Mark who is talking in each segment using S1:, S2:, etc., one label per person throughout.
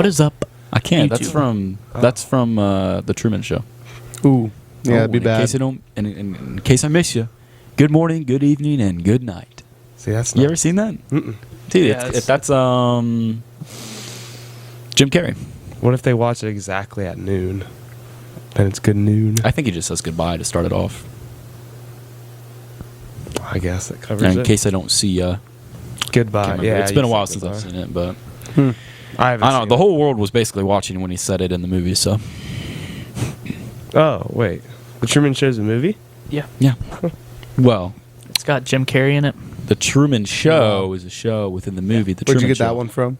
S1: What is up?
S2: I can't.
S1: YouTube.
S2: That's from the Truman Show.
S3: Ooh. Yeah, that'd be
S2: in
S3: bad.
S2: Case I don't, in case I miss you, good morning, good evening, and good night.
S4: See, that's
S2: You ever seen that?
S4: Mm-mm.
S2: Dude,
S1: Yeah,
S2: that's Jim Carrey.
S4: What if they watch it exactly at noon? Then it's good noon.
S2: I think he just says goodbye to start it off.
S4: I guess that covers
S2: And in
S4: it.
S2: case I don't see you.
S4: Goodbye. Yeah,
S2: It's been a
S4: you
S2: while
S4: said
S2: since I've
S4: goodbye.
S2: seen it, but
S4: I haven't
S2: I don't know.
S4: seen
S2: The
S4: it.
S2: whole world was basically watching when he said it in the movie, so.
S4: Oh, wait. The Truman Show's a movie?
S1: Yeah.
S2: Yeah. Well,
S1: It's got Jim Carrey in it.
S2: the Truman Show is a show within the movie. The
S3: Where'd
S2: Truman
S3: you get
S2: Show.
S3: that one from?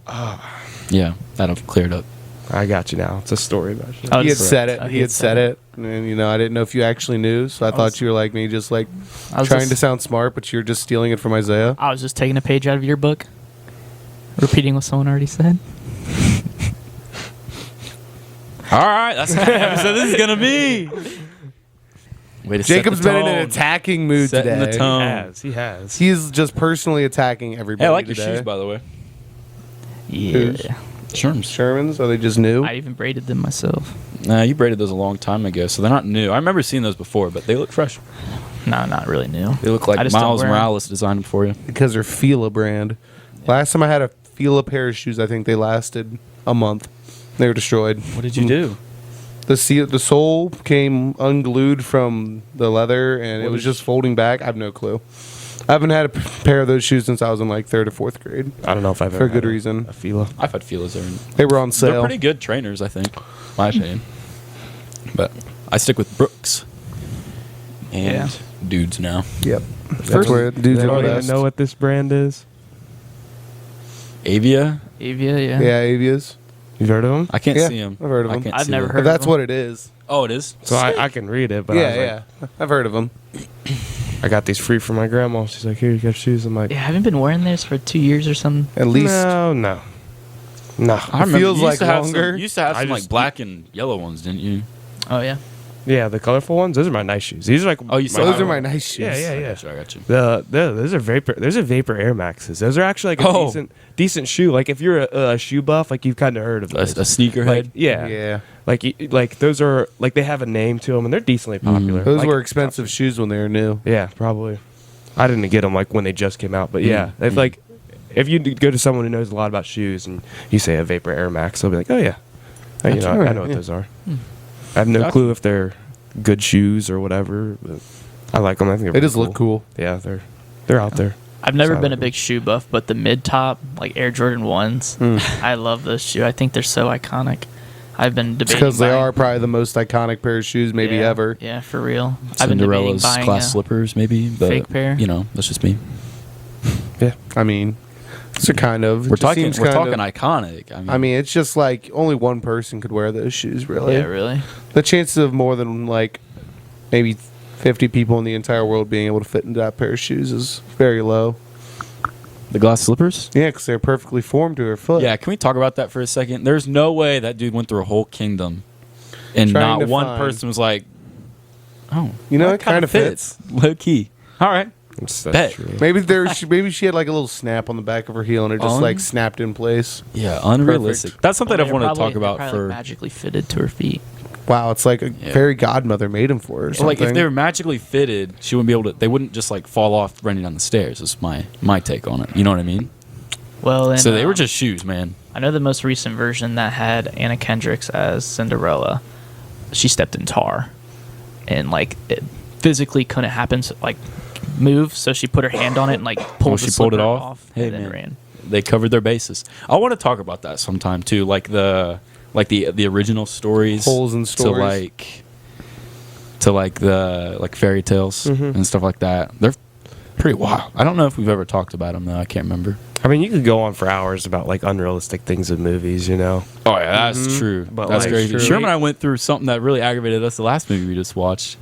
S2: Yeah, that'll clear it up.
S4: I got you now. It's a story about you.
S1: Oh,
S3: He had
S1: it's-
S3: said it.
S1: oh,
S3: He had said it. And, I didn't know if you actually knew, so I thought you were like me, just like
S1: I was
S3: trying
S1: just-
S3: to sound smart, but you're just stealing it from Isaiah.
S1: I was just taking a page out of your book, repeating what someone already said.
S2: All right, that's the kind of episode this is going to be. Way to set
S3: Jacob's
S2: the
S3: been in an
S2: tone.
S3: attacking mood
S2: Setting
S3: today.
S2: the tone.
S4: He has.
S3: He's just personally attacking everybody
S2: Hey, I like
S3: today.
S2: your shoes, by the way.
S1: Yeah.
S3: Who's?
S2: Sherms.
S3: Shermans? Are they just new?
S1: I even braided them myself.
S2: Nah, you braided those a long time ago, so they're not new. I remember seeing those before, but they look fresh.
S1: No, not really new.
S2: They look
S1: I
S2: like
S1: just don't
S2: Miles
S1: wear 'em.
S2: Morales designed them for you.
S3: Because they're Fila brand. Last time I had a Fila pair of shoes, I think they lasted a month. They were destroyed.
S2: What did you do?
S3: The sole came unglued from the leather, and it was just folding back. I have no clue. I haven't had a pair of those shoes since I was in like 3rd or 4th grade.
S4: I don't know if I've
S3: For
S4: ever
S3: a good
S4: had
S3: reason.
S4: A Fila.
S2: I've had feelers there.
S3: They were on
S2: They're
S3: sale.
S2: pretty good trainers, I think. My opinion. But I stick with Brooks. And
S1: Yeah.
S2: dudes now.
S3: Yep. That's where dudes
S4: Does
S3: are
S4: anyone
S3: the
S4: even
S3: best.
S4: know what this brand is?
S2: Avia?
S1: Avia, yeah.
S3: Yeah, Avias.
S4: You've heard of them?
S2: I can't
S3: Yeah,
S2: see them.
S3: I've heard of 'em.
S1: I've never heard
S3: If that's
S1: of
S3: what it is.
S2: Oh, it is?
S4: So I can read it, but I was
S3: Yeah, yeah. I've heard of them.
S4: I got these free from my grandma. She's like, here, you got shoes. I'm like,
S1: Yeah, I haven't been wearing this for 2 years or something.
S3: At least.
S4: no.
S2: I remember
S3: feels
S2: you used
S3: like
S2: to have
S3: longer.
S2: you used to have
S4: I
S2: some like
S4: just-
S2: black and yellow ones, didn't you?
S1: Oh, yeah.
S4: Yeah, the colorful ones. Those are my nice shoes. These are like
S2: Oh, you said
S3: Those
S2: I-
S3: are my nice shoes.
S4: Yeah.
S2: I got you.
S4: Those are Vapor. Those are Vapor Air Maxes. Those are actually like a decent shoe. Like if you're a shoe buff, like you've kind of heard of those.
S2: A sneakerhead?
S4: Like, yeah.
S3: Yeah.
S4: Like those are like they have a name to them and they're decently popular.
S3: Those
S4: Like,
S3: were expensive shoes when they were new.
S4: Yeah, probably. I didn't get them like when they just came out, but yeah, if like if you go to someone who knows a lot about shoes and you say a Vapor Air Max, they'll be like, oh yeah, I
S3: That's
S4: know
S3: right,
S4: what
S3: yeah.
S4: those are. I have no
S2: Gotcha.
S4: clue if they're good shoes or whatever, but I like them. I think
S3: They just look cool.
S4: Yeah, they're out there.
S1: I've never
S4: So I
S1: been a
S4: like
S1: big shoe buff, but the mid-top, like Air Jordan 1s, I love those shoes. I think they're so iconic. I've been debating
S3: Because they
S1: buying-
S3: are probably the most iconic pair of shoes maybe
S1: Yeah,
S3: ever.
S1: Yeah, for real. I've been debating
S2: Cinderella's
S1: buying
S2: class
S1: a
S2: slippers, maybe. But,
S1: fake pair.
S2: You know, that's just me.
S4: Yeah,
S3: I mean, it's a kind of.
S2: We're
S3: it just
S2: talking
S3: seems kind of-
S2: iconic.
S3: I mean, it's just like only one person could wear those shoes, really.
S1: Yeah, really.
S3: The chances of more than like maybe 50 people in the entire world being able to fit into that pair of shoes is very low.
S2: the glass slippers.
S3: Yeah, because they're perfectly formed to her foot.
S2: Yeah, can we talk about that for a second? There's no way that dude went through a whole kingdom and
S3: Trying
S2: not
S3: to
S2: one
S3: find-
S2: person was like, "Oh,
S3: You know,
S2: that
S3: it kinda fits.
S2: low key." All right,
S4: that's
S2: Bet.
S4: true.
S3: Maybe maybe she had like a little snap on the back of her heel and it just like snapped in place.
S2: yeah, unrealistic. That's something
S1: Well,
S2: I've wanted to
S1: they're
S2: talk about
S1: probably
S2: for.
S1: magically fitted to her feet.
S3: Wow, it's like a fairy godmother made them for her. Or
S2: Well,
S3: something.
S2: like if they were magically fitted, she wouldn't be able to. They wouldn't just like fall off running down the stairs. Is my take on it. You know what I mean?
S1: Well, and,
S2: So they were just shoes, man.
S1: I know the most recent version that had Anna Kendricks as Cinderella. She stepped in tar, and like it physically couldn't happen. So, like move, so she put her hand on it and like pulled.
S2: she
S1: the
S2: pulled it
S1: slipper
S2: off? Hey,
S1: and then
S2: man.
S1: ran.
S2: They covered their bases. I want to talk about that sometime too, like the original stories,
S3: Holes in stories.
S2: to the fairy tales and stuff like that. They're pretty wild. I don't know if we've ever talked about them though. I can't remember.
S4: I mean, you could go on for hours about like unrealistic things in movies, you know.
S2: Oh yeah, that's true.
S4: But,
S2: That's
S4: like,
S2: crazy.
S4: true.
S2: Sherman and I went through something that really aggravated us the last movie we just watched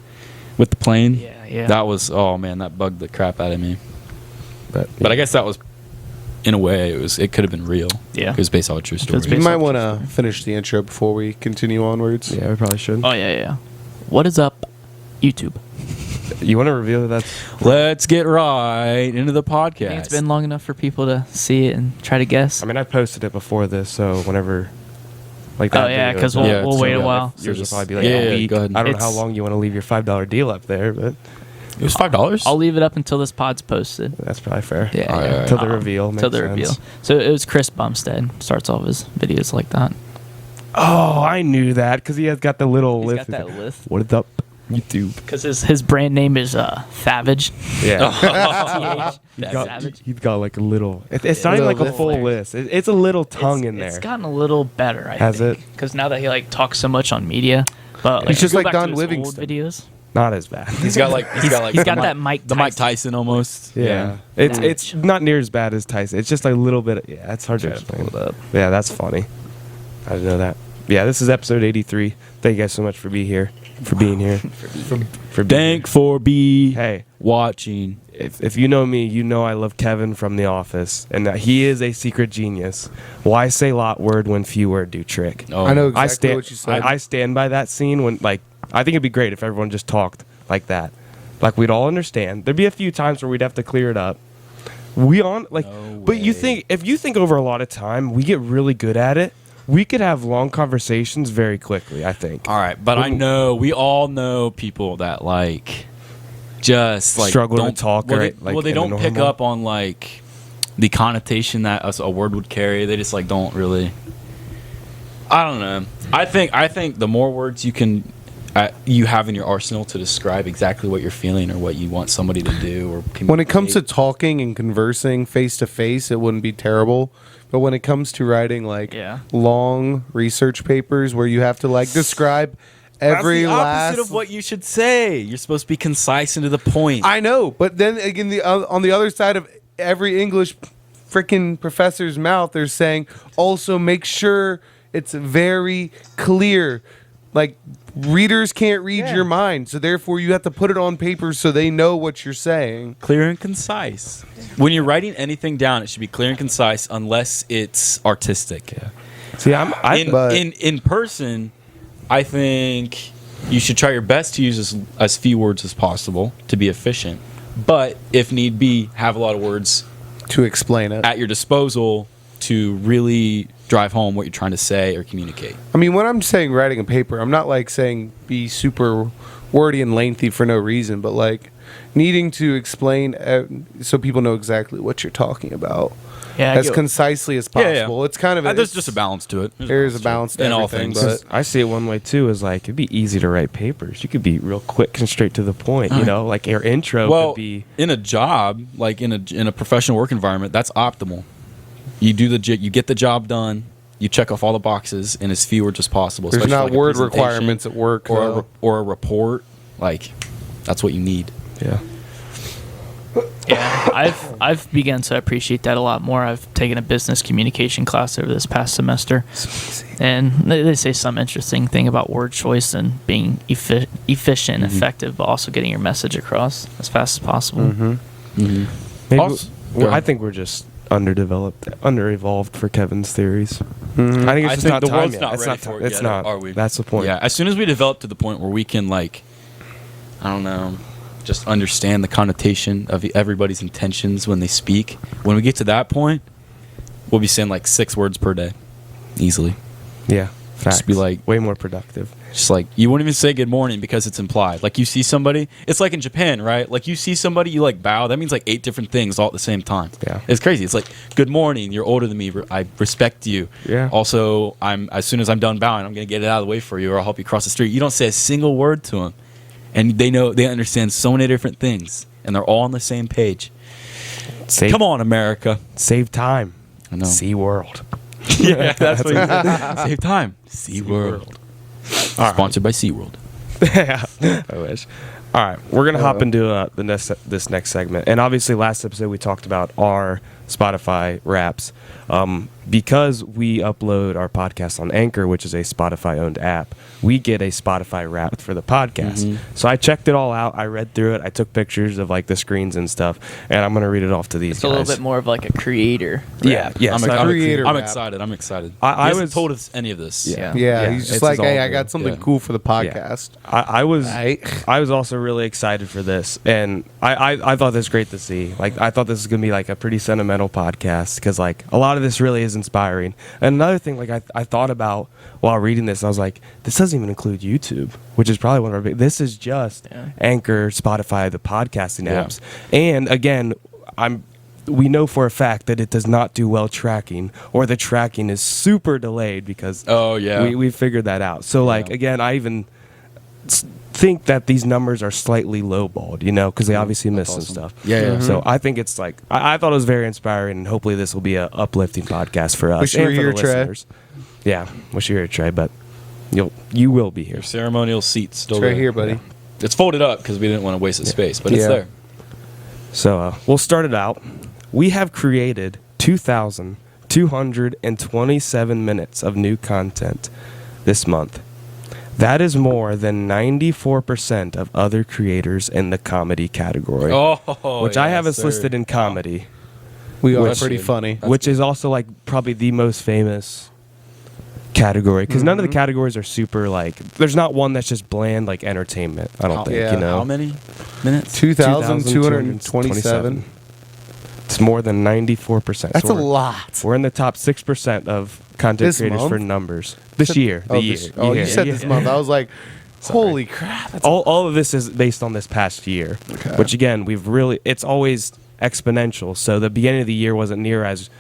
S2: with the plane.
S1: Yeah.
S2: That was that bugged the crap out of me.
S4: But
S2: But I guess that was, in a way, it could have been real.
S1: Yeah.
S2: It was based on a true story.
S1: It's
S3: You
S1: based
S3: might
S1: off
S3: want to finish the intro before we continue onwards.
S4: yeah, we probably should.
S1: Oh yeah. What is up, YouTube?
S4: You want to reveal that that's
S2: Let's get right into the
S1: I
S2: podcast.
S1: think it's been long enough for people to see it and try to guess.
S4: I mean, I posted it before this, so whenever Like
S1: Oh
S4: that
S1: yeah,
S4: video.
S1: because
S2: Yeah,
S1: we'll
S2: it's
S1: wait a
S2: really-
S1: while.
S4: Yours will
S2: just-
S4: probably be like
S2: yeah,
S4: a
S2: yeah,
S4: week.
S2: go ahead.
S4: I don't know how
S1: It's-
S4: long you want to leave your $5 deal up there, but
S2: It was $5.
S1: I'll leave it up until this pod's posted.
S4: that's probably fair.
S1: Yeah,
S2: All right,
S1: yeah.
S2: all right.
S4: Till the reveal.
S1: Till
S4: makes
S1: the
S4: sense.
S1: reveal. So it was Chris Bumstead. Starts all of his videos like that.
S4: Oh, I knew that because he has got the little
S1: He's
S4: lift.
S1: got that lift.
S4: What is up, YouTube?
S1: Because his brand name is Thavage.
S4: Yeah.
S1: TH.
S4: He's got,
S1: Savage.
S4: he's got like a little. It's not even
S3: Little
S4: like a full
S3: lift.
S4: list. It's a little tongue in
S1: It's
S4: there.
S1: gotten a little better, I
S4: Has
S1: think.
S4: it?
S1: Because now that he like talks so much on media, but like,
S3: He's just
S1: go
S3: like
S1: back to
S3: Don
S1: his old
S3: Livingston.
S1: videos.
S4: Not as bad.
S2: He's got like
S1: He's got
S2: the
S1: that
S2: Mike-
S1: Mike
S2: the Mike
S1: Tyson.
S2: Tyson almost.
S4: Yeah.
S1: Yeah.
S4: It's not near as bad as Tyson. It's just a little bit. Yeah, it's hard to
S1: Try to pull
S4: explain.
S1: it up.
S4: Yeah, that's funny. I didn't know that. Yeah, this is episode 83. Thank you guys so much for being here. For being here. For being
S2: Thank for be
S4: Hey,
S2: watching.
S4: if you know me, you know I love Kevin from The Office, and that he is a secret genius. Why say lot word when few word do trick?
S2: Oh,
S3: I know exactly
S4: I stand.
S3: what you said.
S4: I stand by that scene when, like, I think it'd be great if everyone just talked like that. Like, we'd all understand. There'd be a few times where we'd have to clear it up. But you think, if you think over a lot of time, we get really good at it. We could have long conversations very quickly, I think.
S2: All right, but I know we all know people that like just like
S4: Struggle to
S2: don't
S4: talk,
S2: Well,
S4: right,
S2: they,
S4: like,
S2: well, they
S4: in a
S2: don't pick
S4: normal-
S2: up on like the connotation that a word would carry. They just like don't really. I don't know. I think the more words you have in your arsenal to describe exactly what you're feeling or what you want somebody to do or
S3: When it comes to
S2: communicate.
S3: talking and conversing face to face, it wouldn't be terrible. But when it comes to writing like
S1: Yeah.
S3: long research papers where you have to like describe every
S2: That's the
S3: last
S2: opposite of what you should say. You're supposed to be concise and to the point.
S3: I know, but then again, on the other side of every English freaking professor's mouth, they're saying also make sure it's very clear. Like readers can't read your mind, so therefore you have to put it on paper so they know what you're saying.
S2: Clear and concise. When you're writing anything down, it should be clear and concise unless it's artistic.
S4: See,
S3: but-
S2: In person, I think you should try your best to use as few words as possible to be efficient. But if need be, have a lot of words
S3: To explain it.
S2: at your disposal to really drive home what you're trying to say or communicate.
S3: I mean, when I'm saying writing a paper, I'm not like saying be super wordy and lengthy for no reason, but like needing to explain so people know exactly what you're talking about
S1: Yeah, I
S3: as
S1: get-
S3: concisely as
S2: Yeah, yeah.
S3: possible. It's kind of
S2: There's just a balance to it.
S3: There's a balance to
S2: in all
S3: everything,
S2: things.
S3: but
S4: I see it one way too. Is like it'd be easy to write papers. You could be real quick and straight to the point. You know, like your intro
S2: Well,
S4: could be.
S2: in a job, like in a professional work environment, that's optimal. You do you get the job done. You check off all the boxes in as few words as possible.
S3: there's
S2: especially
S3: not
S2: like a
S3: word
S2: presentation
S3: requirements at work.
S2: or a report. Like that's what you need.
S4: Yeah.
S1: Yeah, I've begun to appreciate that a lot more. I've taken a business communication class over this past semester, and they say some interesting thing about word choice and being efficient and effective, but also getting your message across as fast as possible.
S4: Maybe
S2: Also-
S4: well,
S2: go
S4: I
S2: ahead.
S4: think we're just underdeveloped, underevolved for Kevin's theories.
S3: Mm-hmm.
S4: I think it's
S2: I
S4: just
S2: think
S4: not
S2: the
S4: time
S2: world's
S4: yet.
S2: not
S4: It's
S2: ready
S4: not.
S2: for it
S4: It's
S2: yet,
S4: not.
S2: are we?
S4: That's the point.
S2: Yeah, as soon as we develop to the point where we can like, I don't know, just understand the connotation of everybody's intentions when they speak. When we get to that point, we'll be saying like 6 words per day, easily.
S4: Yeah. Facts.
S2: be like-
S4: way more productive.
S2: Just like you won't even say good morning because it's implied. Like you see somebody, it's like in Japan, right? Like you see somebody, you like bow. That means like 8 different things all at the same time.
S4: Yeah.
S2: It's crazy. It's like good morning. You're older than me. I respect you.
S4: Yeah.
S2: Also, as soon as I'm done bowing, I'm gonna get it out of the way for you, or I'll help you cross the street. You don't say a single word to them, and they understand so many different things, and they're all on the same page.
S4: Save,
S2: Come on, America.
S4: Save time.
S2: I know.
S4: Sea World.
S2: Yeah, that's what you said. Save time. SeaWorld. Sponsored by SeaWorld.
S4: Yeah, I wish. All right, we're gonna hop into this next segment, and obviously, last episode we talked about our Spotify Wraps. Because we upload our podcast on Anchor, which is a Spotify-owned app, we get a Spotify Wrap for the podcast. So I checked it all out. I read through it. I took pictures of like the screens and stuff, and I'm gonna read it off to these
S1: It's a
S4: guys.
S1: little bit more of like a creator.
S4: Yeah, yeah.
S2: I'm,
S4: so
S2: I'm,
S3: creator
S2: I'm
S3: rap.
S2: excited. I'm excited.
S4: I
S2: He hasn't
S4: was-
S2: told us any of this.
S1: Yeah.
S3: Yeah, he's just
S4: it's
S3: like,
S4: his all
S3: hey, I
S4: good.
S3: got something
S2: Yeah.
S3: cool for the podcast.
S4: I was
S3: Right.
S4: I was also really excited for this, and I thought this was great to see. Like I thought this was gonna be like a pretty sentimental podcast because like a lot of this really is inspiring. And another thing, like I thought about while reading this, I was like, this doesn't even include YouTube, which is probably one of our big. This is just Anchor, Spotify, the podcasting apps. And again, we know for a fact that it does not do well tracking, or the tracking is super delayed because we figured that out. So like again, I even think that these numbers are slightly lowballed, because they obviously missed some stuff. So I think it's like I thought it was very inspiring, and hopefully this will be a uplifting podcast for us
S3: Wish you
S4: and
S3: were
S4: for
S3: here,
S4: the
S3: Trey.
S4: listeners. Yeah, wish you were here, Trey, but you will be here.
S2: Your ceremonial seat's still
S3: It's right
S2: there.
S3: here, buddy.
S2: It's folded up because we didn't want to waste the space, but it's there.
S4: So we'll start it out. We have created 2,227 minutes of new content this month. That is more than 94% of other creators in the comedy category, which I have us listed in comedy,
S3: We are
S2: Which-
S3: pretty funny.
S4: which is also like probably the most famous category, because none of the categories are super like. There's not one that's just bland like entertainment. I don't think
S3: yeah.
S2: How many minutes?
S3: 2,227.
S4: It's more than 94%.
S3: That's
S4: So
S3: a
S4: we're-
S3: lot.
S4: We're in the top 6% of content
S3: This
S4: creators
S3: month?
S4: for numbers this year. The year.
S3: You said
S4: Yeah.
S3: this month. I was like, holy crap. That's
S4: All of this is based on this past year, which again it's always exponential. So the beginning of the year wasn't near as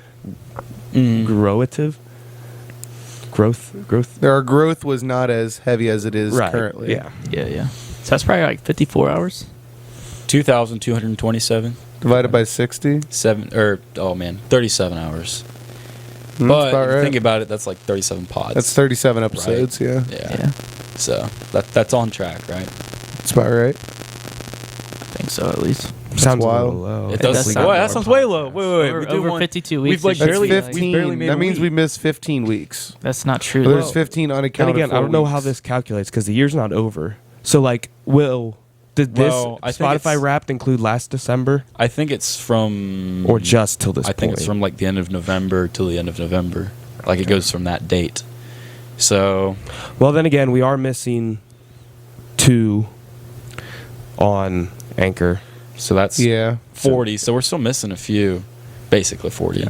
S4: growth.
S3: Our growth was not as heavy as it is
S4: Right.
S3: currently.
S4: Yeah.
S1: Yeah. So that's probably like 54 hours.
S2: 2,227.
S3: Divided by 60.
S2: 37 hours.
S3: That's
S2: But
S3: about
S2: if you
S3: right.
S2: think about it, that's like 37 pods.
S3: That's 37 episodes, yeah.
S2: Yeah. So that's on track, right?
S3: That's about right.
S1: I think so, at least.
S4: Sounds
S3: wild.
S4: a little low.
S2: It
S1: does
S2: does.
S1: sound
S2: Boy, that
S1: more
S2: sounds way low. Wait.
S1: Over,
S2: We do
S1: over
S2: one-
S1: 52 weeks.
S2: We've like
S1: this year.
S3: That's
S2: barely,
S3: 15.
S2: we've barely made
S3: That
S2: a
S3: means we
S2: week.
S3: missed 15 weeks.
S1: That's not true.
S3: So there's
S1: though.
S3: 15
S4: And
S3: unaccounted
S4: again,
S3: for
S4: I don't know
S3: weeks.
S4: how this calculates because the year's not over. So like, did this
S2: Well, I think
S4: Spotify
S2: it's-
S4: Wrapped include last December
S2: I think it's from
S4: or just till this
S2: I
S4: point?
S2: think it's from like the end of November till the end of November. Like it goes from that date. So
S4: Well, then again, we are missing 2 on Anchor.
S2: so that's
S3: Yeah.
S2: 40. So we're still missing a few, basically 40.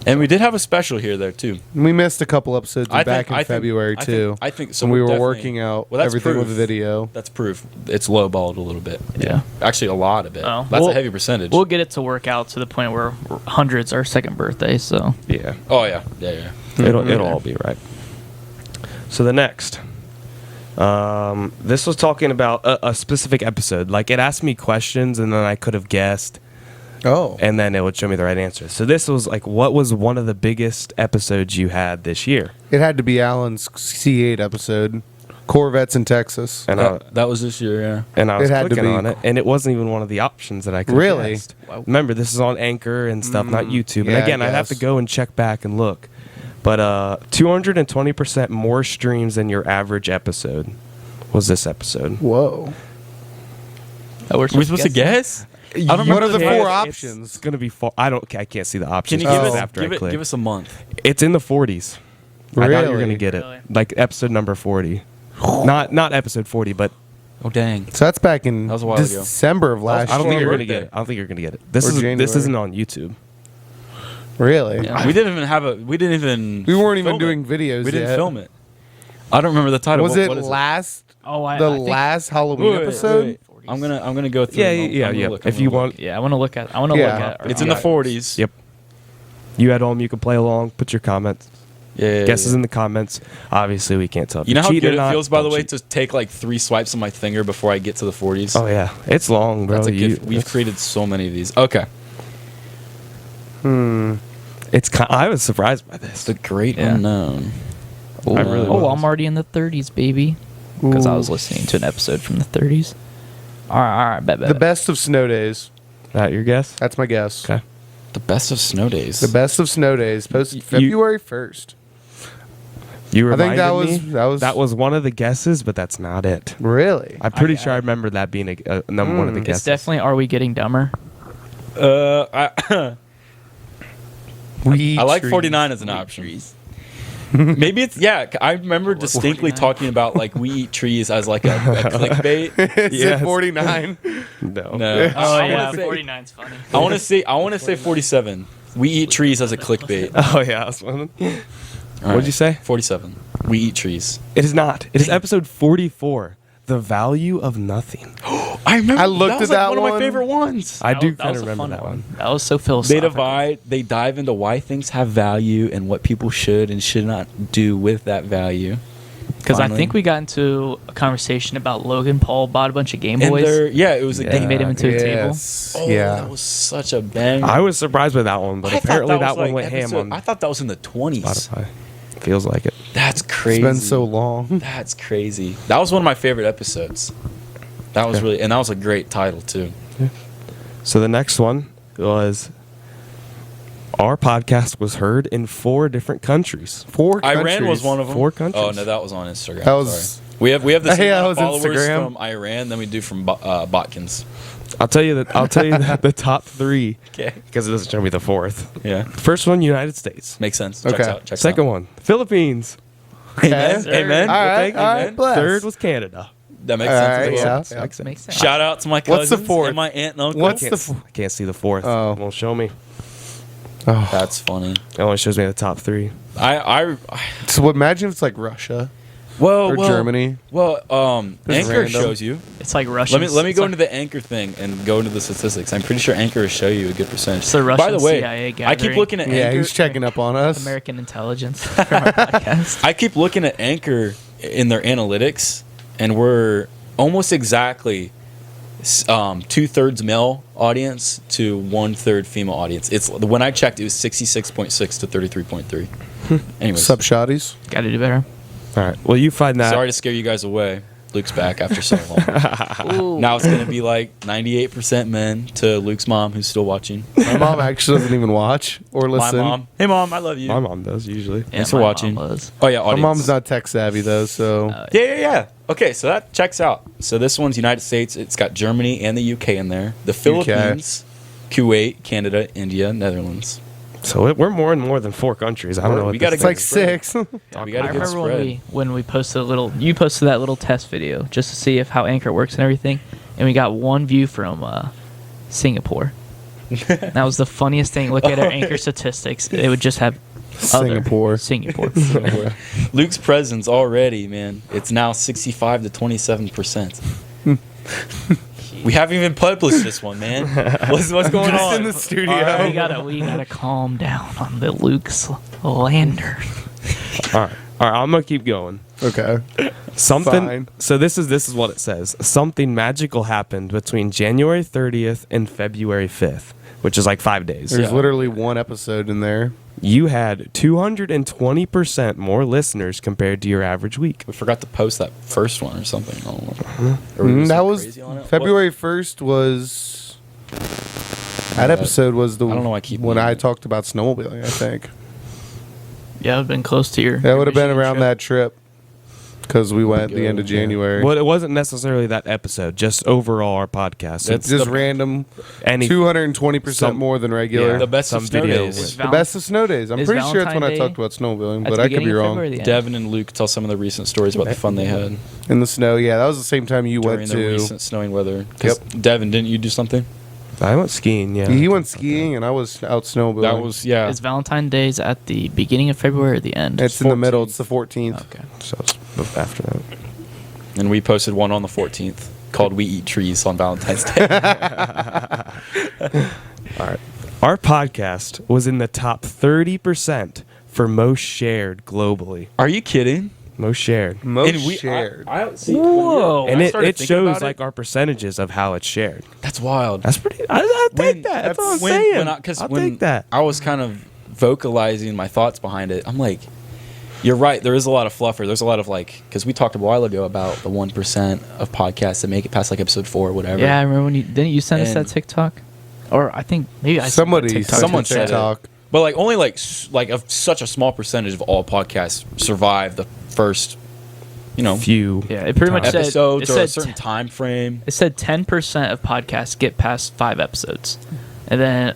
S2: And we did have a special here though too.
S3: We missed a couple episodes back in February, too.
S2: I think so.
S3: when we
S2: we're
S3: were
S2: definitely-
S3: working out
S2: Well, that's
S3: everything with
S2: proof.
S3: the video.
S2: That's proof. It's lowballed a little bit.
S1: Yeah.
S2: Actually, a lot of it.
S1: Oh.
S2: That's
S1: Well,
S2: a heavy percentage.
S1: We'll get it to work out to the point where hundreds our second birthday. So
S4: Yeah.
S2: Oh yeah. Yeah.
S4: It'll all be right. So the next, this was talking about a specific episode. Like it asked me questions, and then I could have guessed,
S3: Oh.
S4: and then it would show me the right answer. So this was like, what was one of the biggest episodes you had this year?
S3: It had to be Alan's C8 episode, Corvettes in Texas.
S4: And
S2: That was this year. Yeah.
S4: I was
S3: It had to
S4: clicking
S3: be.
S4: on it, and it wasn't even one of the options that I could
S3: Really?
S4: have guessed. Remember, this is on Anchor and stuff, not YouTube.
S3: yeah,
S4: And again,
S3: I
S4: I'd have to
S3: guess.
S4: go and check back and look. But 220% more streams than your average episode was this episode.
S3: Whoa.
S1: we're
S2: Are we supposed to guess? I don't
S3: What
S2: remember
S3: are the
S2: the
S3: four
S2: name.
S3: options?
S4: It's gonna be. I can't see the
S2: Can
S4: options.
S2: you give
S3: Oh.
S2: us
S4: after I click?
S2: give us a month?
S4: It's in the 40s. I thought you were
S3: Really?
S4: gonna get it,
S1: Really?
S4: like episode number 40. Not episode 40, but
S2: Oh dang.
S3: So that's back in
S2: That was a while ago.
S3: December of last
S4: I don't think
S3: year.
S4: you're gonna get it. I don't think you're gonna get it. This
S3: Or
S4: is this
S3: January.
S4: isn't on YouTube.
S3: Really?
S1: Yeah.
S2: We didn't even have a. We didn't even.
S3: We weren't even
S2: film
S3: doing
S2: it.
S3: videos
S2: We didn't
S3: yet.
S2: film it. I don't remember the title.
S3: Was
S2: What-
S3: it
S2: what is
S3: last?
S1: Oh, I
S3: the
S1: think-
S3: last Halloween
S2: Wait,
S3: episode?
S2: wait. I'm gonna go through.
S4: Yeah,
S2: and
S4: yeah,
S2: I'm gonna
S4: yeah.
S2: look,
S4: If
S2: I'm
S4: you
S2: gonna
S4: want,
S1: Yeah, I want to look at. I want to
S3: Yeah.
S1: look at.
S2: look. It's in the 40s.
S4: yep. You at home, you can play along. Put your comments,
S2: Yeah.
S4: guesses in the comments. Obviously, we can't tell. If
S2: You know how
S4: cheat or
S2: good it
S4: not,
S2: feels, by the
S4: don't
S2: way,
S4: cheat.
S2: to take like 3 swipes of my finger before I get to the 40s.
S4: Oh yeah, it's long, bro.
S2: That's a
S4: You-
S2: gift. We've created so many of these. Okay.
S4: I was surprised by this.
S2: The Great
S1: Yeah.
S2: Unknown.
S4: I really
S1: Oh,
S4: was.
S1: I'm already in the 30s, baby. Because I was listening to an episode from the 30s. All right, bet.
S3: The best of snow days.
S4: That your guess?
S3: That's my guess.
S4: Okay.
S2: The best of snow days.
S3: The best of snow days. Posted February 1st.
S4: You
S3: I think that
S4: reminded
S3: was-
S4: me that was one of the guesses, but that's not it.
S3: Really?
S4: I'm pretty sure I remember that being number one of the
S1: It's
S4: guesses.
S1: definitely Are We Getting Dumber?
S2: I like 49 as an option. Maybe it's I remember distinctly
S1: 49.
S2: talking about like we eat trees as like a clickbait.
S3: Is
S4: Yes.
S3: it 49?
S4: No.
S2: No.
S1: Oh,
S2: I
S1: yeah,
S2: wanna say-
S1: 49's funny.
S2: I want to say 47. We eat trees as a clickbait.
S4: Oh yeah, that's one.
S2: All
S4: What'd you say?
S2: 47. We eat trees.
S4: It is not. It is episode 44. The value of nothing.
S2: I remember.
S3: I looked at that
S2: one of my
S3: one.
S2: favorite ones.
S4: I do
S1: That
S4: kind
S1: was
S4: of
S1: a
S4: remember
S1: fun
S4: that one.
S1: That was so
S2: They
S1: philosophical.
S2: dive into why things have value and what people should and should not do with that value.
S1: Because I
S2: Finally.
S1: think we got into a conversation about Logan Paul bought a bunch of Game
S2: And
S1: Boys.
S2: it was a
S1: Then he made him into a table.
S3: Yes.
S2: Oh,
S3: Yeah.
S2: that was such a bang.
S4: I was surprised by that one, but
S2: I thought
S4: apparently that
S2: was
S4: one
S2: like
S4: went ham
S2: episode-
S4: on
S2: I thought that was in the 20s.
S4: Spotify. Feels like it.
S2: That's crazy.
S3: It's been so long.
S2: That's crazy. That was one of my favorite episodes. That was
S4: Okay.
S2: really, and that was a great title too.
S4: So the next one was our podcast was heard in 4 different countries.
S3: 4 countries.
S2: Iran was one of them.
S4: 4 countries.
S2: Oh no, that was on Instagram.
S3: That was-
S2: Sorry. We have the same
S3: Yeah,
S2: amount of
S3: that was
S2: followers
S3: Instagram.
S2: from Iran than we do from Botkins.
S4: I'll tell you the top 3
S2: Okay.
S4: because it doesn't show me the 4th.
S2: Yeah,
S4: First one, United States.
S2: makes sense.
S3: Okay.
S2: Checks out. Checks
S4: Second
S2: out.
S4: one, Philippines.
S2: Amen.
S1: Sir.
S2: Amen.
S3: All right,
S4: Thank you,
S3: all
S4: man.
S3: right, bless.
S4: Third was Canada.
S2: That makes
S3: All
S2: sense.
S3: right,
S2: That makes
S3: yeah.
S2: sense.
S3: Yeah.
S4: Makes sense.
S1: Makes sense.
S2: Shout out to my
S3: What's
S2: cousins
S3: the fourth?
S2: and my aunt and uncle.
S3: What's
S4: I
S3: the
S4: can't see the 4th.
S3: Oh.
S4: It won't show me.
S3: Oh.
S2: That's funny.
S4: It only shows me the top 3.
S2: I
S3: So imagine if it's like Russia
S2: well,
S3: or Germany.
S2: Well,
S3: Just
S2: Anchor
S3: random.
S2: shows you.
S1: It's like Russian.
S2: Let me go into the Anchor thing and go into the statistics. I'm pretty sure Anchor will show you a good percentage.
S1: It's the
S2: By
S1: Russian
S2: the way,
S1: CIA
S2: I keep
S1: gathering.
S2: looking at
S3: Yeah,
S2: Anchor.
S3: he's checking up on us.
S1: American intelligence from our podcast.
S2: I keep looking at Anchor in their analytics, and we're almost exactly 2/3 male audience to 1/3 female audience. It's when I checked, it was 66.6 to 33.3. Anyways,
S3: Sup, shotties?
S1: Got to do better.
S4: All right. Well, you find that.
S2: sorry to scare you guys away. Luke's back after so long.
S1: Ooh.
S2: Now it's gonna be like 98% men to Luke's mom, who's still watching.
S3: My mom actually doesn't even watch or listen.
S2: My mom. Hey, mom, I love you.
S4: My mom does usually.
S1: Yeah,
S2: Thanks for
S1: my mom
S2: watching.
S1: was.
S2: Oh yeah,
S3: My
S2: audience.
S3: mom's not tech savvy though, so
S2: Yeah. Okay, so that checks out. So this one's United States. It's got Germany and the UK in there. The Philippines, Kuwait, Canada, India, Netherlands.
S4: So we're more and more than 4 countries. I don't know.
S2: We
S4: What
S2: gotta
S4: this
S3: it's like
S4: is.
S3: 6.
S2: Yeah, we got
S1: I
S2: a good
S1: remember
S2: spread.
S1: when we posted you posted that little test video just to see if how Anchor works and everything, and we got 1 view from Singapore. That was the funniest thing. Look at our Anchor statistics. It would just have other.
S3: Singapore.
S1: Singapore.
S2: Luke's presence already, man. It's now 65 to 27%. We haven't even published this one, man. What's going
S3: Just
S2: on?
S3: in the studio.
S1: All right, we gotta calm down on the Luke's lander.
S4: All right. I'm gonna keep going.
S3: Okay.
S4: Something.
S3: Fine.
S4: So this is what it says. Something magical happened between January 30th and February 5th, which is like 5 days.
S3: There's
S2: Yeah.
S3: literally one episode in there.
S4: You had 220% more listeners compared to your average week.
S2: We forgot to post that first one or something. I don't know. Or we were so
S3: That was
S2: crazy on it?
S3: February 1st was that episode was the
S2: I don't know why I keep
S3: when
S2: moving.
S3: I talked about snowmobiling, I think.
S1: Yeah, it would have been close to your.
S3: That would have been
S1: Michigan
S3: around
S1: trip.
S3: that trip because we went the end of
S2: Yeah.
S3: January.
S4: Well, it wasn't necessarily that episode, just overall our podcast.
S2: That's
S3: Just
S2: the-
S3: random
S4: Any
S3: 220%
S4: some-
S3: more than regular.
S4: Yeah.
S2: The best
S4: Some
S2: of snow
S4: video
S2: days.
S1: Is
S3: The best of snow days. I'm
S1: Is
S3: pretty sure it's when I
S1: Valentine
S3: talked
S1: Day
S3: about snowmobiling,
S1: at
S3: but
S1: the
S3: I could
S1: beginning
S3: be
S1: of
S3: wrong.
S1: February or the end?
S2: Devin and Luke tell some of the recent stories about the fun they had
S3: In the snow, yeah, that was the same time you
S2: during
S3: went
S2: the
S3: to.
S2: recent snowing weather. 'Cause Devin, didn't you do something?
S4: I went skiing. Yeah,
S3: He went skiing and I was out snowmobiling.
S2: That was yeah.
S1: Is Valentine's Days at the beginning of February or the end?
S3: It's in the middle. It's the 14th.
S1: Okay.
S4: So it's after that.
S2: And we posted one on the 14th called "We Eat Trees" on Valentine's Day.
S4: All right. Our podcast was in the top 30% for most shared globally.
S2: Are you kidding?
S4: Most shared.
S3: Most
S2: And we-
S3: shared.
S2: I see.
S1: Whoa.
S4: And
S2: I
S4: it
S2: started thinking
S4: shows
S2: about
S4: like our percentages of how it's shared.
S2: That's wild.
S4: That's pretty. I take that. That's what I'm saying. I'll take that.
S2: I was kind of vocalizing my thoughts behind it. I'm like, you're right. There is a lot of fluffer. There's a lot of like, because we talked a while ago about the 1% of podcasts that make it past like episode 4 or whatever.
S1: Yeah, I remember when didn't you send us
S2: And-
S1: that TikTok? Or I think maybe I
S3: Somebody
S1: sent that TikTok.
S3: sent
S2: Someone
S3: a
S2: said it.
S3: TikTok.
S2: But like only like such a small percentage of all podcasts survive the first,
S4: Few.
S1: Yeah, it pretty much said
S2: episodes
S1: it
S2: or a
S1: said
S2: certain time frame.
S1: It said 10% of podcasts get past 5 episodes. And then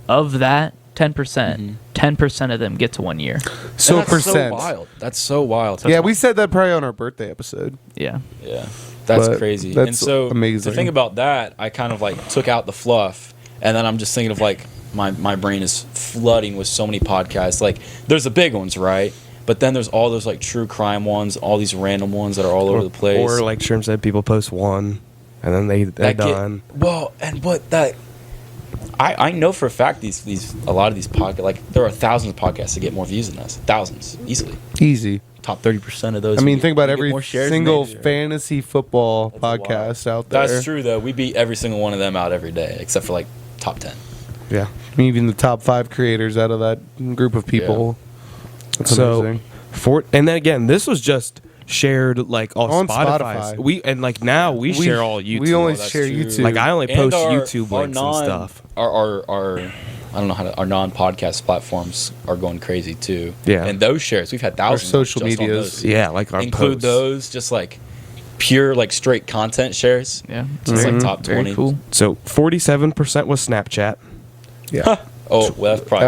S1: of that 10%, 10% of them get to 1 year.
S3: So
S2: And that's
S3: percent.
S2: so wild. That's so wild.
S3: Yeah, we said that probably on our birthday episode.
S1: Yeah.
S2: Yeah, that's
S3: But
S2: crazy.
S3: that's
S2: and so
S3: amazing.
S2: the thing about that, I kind of like took out the fluff, and then I'm just thinking of like my brain is flooding with so many podcasts. Like, there's the big ones, right? But then there's all those like true crime ones, all these random ones that are all over the place.
S4: Or like Shrimp said, people post one, and then they're done.
S2: I know for a fact these a lot of these podcasts, like there are thousands of podcasts that get more views than us, thousands easily.
S3: Easy.
S2: Top 30% of those.
S3: I mean, think about
S2: we get
S3: every
S2: more shares
S3: single
S2: than they do.
S3: fantasy football
S2: That's a lot.
S3: podcast out there.
S2: That's true though. We beat every single one of them out every day, except for like top 10.
S4: Yeah.
S3: I mean, even the top 5 creators out of that group of people. That's amazing.
S4: And then again, this was just shared like
S3: On
S4: Spotify.
S3: Spotify.
S4: Now we share all YouTube.
S3: We only
S2: that's
S3: share
S2: true.
S3: YouTube.
S4: Like I only
S2: And
S4: post
S2: our-
S4: YouTube
S2: our
S4: links and stuff.
S2: Our I don't know how to, our non-podcast platforms are going crazy too.
S4: Yeah.
S2: And those shares, we've had thousands.
S3: social
S2: just on
S3: medias.
S2: those.
S4: Yeah, like our
S2: Include
S4: posts.
S2: those, just like pure like straight content shares.
S1: Yeah.
S2: It's like top
S1: Very
S2: 20.
S1: cool.
S4: So 47% was Snapchat.
S3: Yeah.
S2: Oh, well, that's probably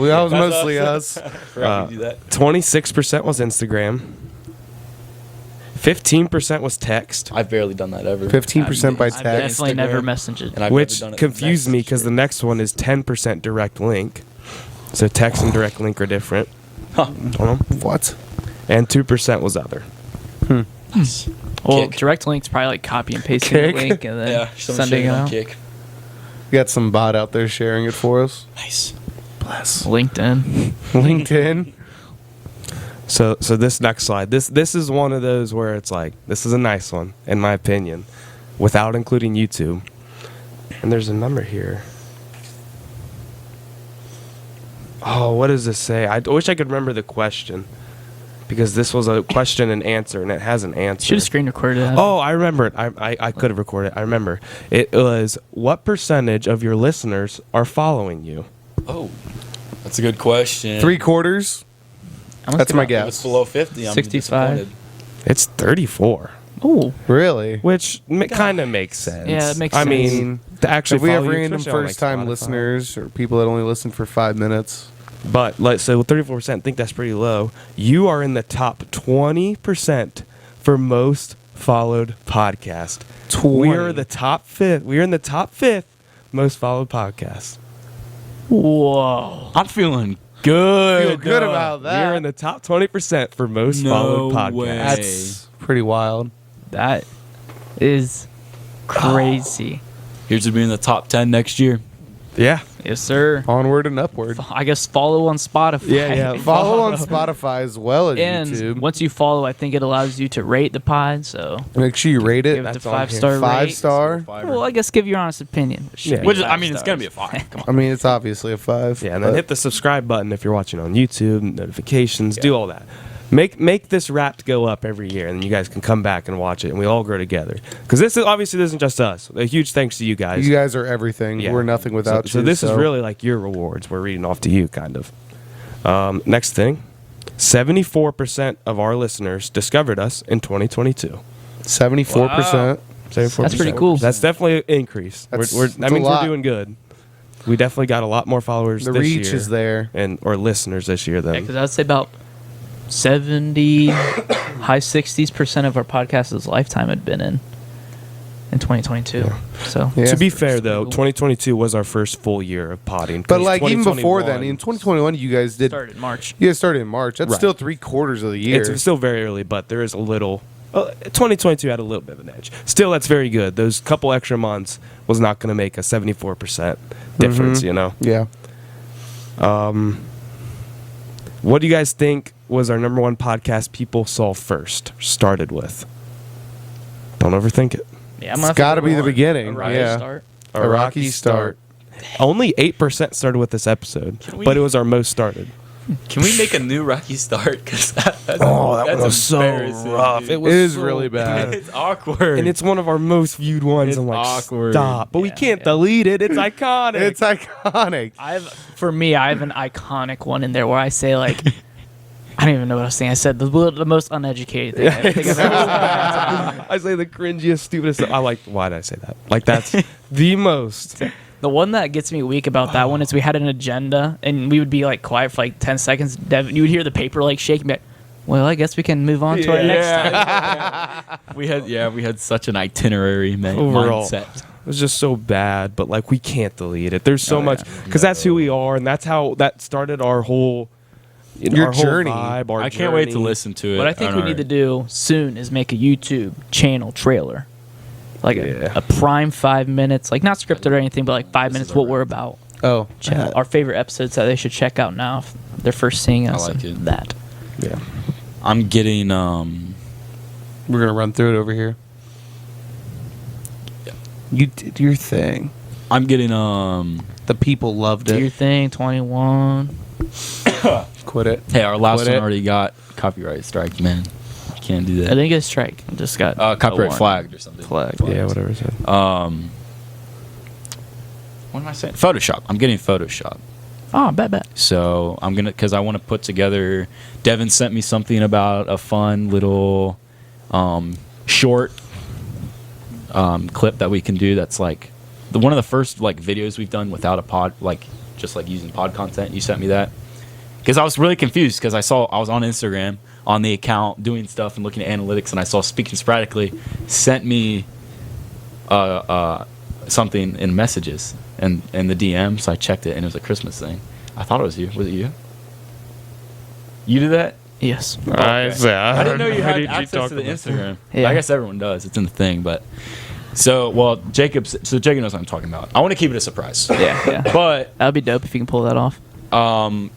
S3: That was
S2: That's
S3: mostly us.
S2: Forgot we do that.
S4: 26% was Instagram. 15% was text,
S2: I've barely done that ever.
S3: 15% by
S1: I've
S3: text.
S1: definitely never
S2: Instagram.
S1: messaged it.
S2: And I've
S4: which
S2: never done it
S4: confused me
S2: next
S4: because the
S2: year.
S4: next one is 10% direct link. So text and direct link are different.
S2: Huh.
S4: Hold on.
S3: What?
S4: And 2% was other.
S1: Well,
S2: Kick.
S1: direct link's probably like copy and pasting
S3: Kick.
S1: the link and then
S2: Yeah, someone
S1: sending it
S2: sharing on
S1: out.
S2: Kick.
S3: We got some bot out there sharing it for us.
S2: Nice.
S3: Bless.
S1: LinkedIn.
S3: LinkedIn.
S4: So this next slide, this is one of those where it's like, this is a nice one, in my opinion, without including YouTube. And there's a number here. Oh, what does this say? I wish I could remember the question. Because this was a question and answer, and it has an answer.
S1: Should have screen recorded that.
S4: Oh, I remember it. I could have recorded it. I remember. It was, what percentage of your listeners are following you?
S2: Oh, that's a good question.
S3: 3/4.
S1: I'm
S3: That's my
S2: If it's
S3: guess.
S2: below 50, I'm
S1: 65.
S2: disappointed.
S4: It's 34.
S1: Oh,
S3: Really?
S4: Which kind of makes sense.
S1: Yeah, it makes
S4: I
S1: sense.
S4: mean, to actually
S3: If we have
S4: follow you,
S3: random
S4: especially on, like,
S3: first-time
S4: Spotify.
S3: listeners or people that only listen for 5 minutes.
S4: But like, so 34%, think that's pretty low. You are in the top 20% for most followed podcast.
S3: 20.
S4: We are the top 5th. We are in the top 5th most followed podcast.
S1: whoa.
S2: I'm feeling good.
S3: Feel good about
S4: We are
S3: that.
S4: in the top 20% for most
S2: No
S4: followed podcast.
S2: way.
S3: That's pretty wild.
S1: That is crazy.
S2: Here's to be in the top 10 next year.
S4: Yeah.
S1: Yes, sir.
S3: Onward and upward.
S1: I guess follow on Spotify.
S4: Yeah.
S3: Follow on Spotify as well as
S1: And
S3: YouTube.
S1: once you follow, I think it allows you to rate the pod. So
S3: Make sure you rate it.
S1: give it
S4: That's
S1: the
S4: on here.
S1: 5-star rate.
S3: 5-star.
S1: Well, I guess give your honest opinion. It should
S4: Yeah.
S1: be
S2: Which,
S1: 5
S2: I mean, it's going to be a
S1: stars.
S2: 5. Come on.
S3: I mean, it's obviously a 5.
S4: Yeah, and then
S3: but
S4: hit the subscribe button if you're watching on YouTube, notifications, do all that. Make this Wrapped go up every year, and you guys can come back and watch it, and we all grow together. Because this isn't just us. A huge thanks to you guys.
S3: You guys are everything.
S4: Yeah.
S3: We're nothing without you.
S4: So this is really like your rewards. We're reading off to you, kind of. Next thing, 74% of our listeners discovered us in 2022.
S3: 74%.
S4: 74%.
S1: That's pretty cool.
S4: That's definitely an increase.
S3: That's
S4: That
S3: a
S4: means
S3: lot.
S4: we're doing good. We definitely got a lot more followers
S3: The
S4: this
S3: reach
S4: year.
S3: is there.
S4: Or listeners this year than
S1: Because I'd say about 70, high 60% of our podcast's lifetime had been in 2022. So
S3: Yeah.
S4: To be fair,
S1: That's
S4: though,
S1: cool.
S4: 2022 was our first full year of potting.
S3: But
S4: 'cause
S3: like even before then,
S4: 2021
S3: in 2021, you guys did.
S1: started in March.
S3: You guys started in March. That's
S4: Right.
S3: still 3/4 of the year.
S4: It's still very early, but there is a little. 2022 had a little bit of an edge. Still, that's very good. Those couple extra months was not going to make a 74% difference, you know?
S3: yeah.
S4: What do you guys think was our number one podcast people saw first, started with? Don't overthink it.
S1: Yeah,
S3: It's gotta be the beginning,
S1: Right.
S3: yeah.
S1: Start.
S3: A rocky start.
S4: Only 8% started with this episode,
S2: we-
S4: but it was our most started.
S2: Can we make a new Rocky start? Because that's
S4: That one was so
S2: embarrassing,
S4: rough.
S2: dude.
S4: It was
S3: It is
S4: so
S3: really bad.
S2: It's awkward.
S4: And it's one of our most viewed ones.
S2: It's
S4: I'm like,
S2: awkward.
S4: stop. But we
S1: Yeah,
S4: can't
S1: yeah.
S4: delete it. It's iconic.
S3: It's iconic.
S1: I have an iconic one in there where I say like, I don't even know what I was saying. I said the most uneducated thing I think I've ever said.
S4: I say the cringiest, stupidest. I like. Why did I say that? Like that's the most.
S1: The one that gets me weak about that one is we had an agenda and we would be like quiet for like 10 seconds. Devin, you would hear the paper like shaking. Like, well, I guess we can move on to our next time.
S2: we had such an itinerary
S4: Overall.
S2: mindset.
S4: was just so bad, but like we can't delete it. There's so
S1: Oh,
S4: much
S1: yeah.
S4: because that's who we are, and that's how that started our whole
S3: Your
S4: our whole
S3: journey.
S4: vibe, our
S2: I can't wait to
S4: journey.
S2: listen to it.
S1: What I think we need to do soon is make a YouTube channel trailer. Like
S4: Yeah.
S1: a prime 5 minutes, like not scripted or anything, but like 5
S2: This
S1: minutes
S2: is
S1: what
S2: alright.
S1: we're about.
S3: Oh,
S1: Our favorite episodes that they should check out now if they're first seeing us.
S2: like
S1: and
S2: it.
S1: That.
S4: Yeah.
S2: I'm getting
S3: we're gonna run through it over here. You did your thing.
S2: I'm getting
S3: The people loved
S1: Do your
S3: it.
S1: thing, 21.
S3: Quit it.
S2: hey, our last
S3: Quit
S2: one
S3: it.
S2: already got copyright strike, man. Can't do
S1: I
S2: that.
S1: think it's strike. It just got a
S2: Copyright
S1: warrant.
S2: flagged or something.
S1: Flagged.
S4: Yeah, whatever it said.
S2: What am I saying? Photoshop. I'm getting Photoshop.
S1: Oh, bet.
S2: So I'm gonna, because I want to put together. Devin sent me something about a fun little short clip that we can do. That's like one of the first like videos we've done without a pod, like just like using pod content. You sent me that because I was really confused because I was on Instagram on the account doing stuff and looking at analytics, and I saw Speaking Sporadically sent me something in messages and the DM. So I checked it, and it was a Christmas thing. I thought it was you. Was it you? You did that?
S1: Yes.
S2: I didn't know you had
S4: How did
S2: access
S4: talk
S2: to the
S4: about
S2: Instagram.
S1: Yeah.
S2: I guess everyone does. It's in the thing, but Jacob knows what I'm talking about. I want to keep it a surprise.
S1: Yeah.
S2: But
S1: That would be dope if you can pull that off.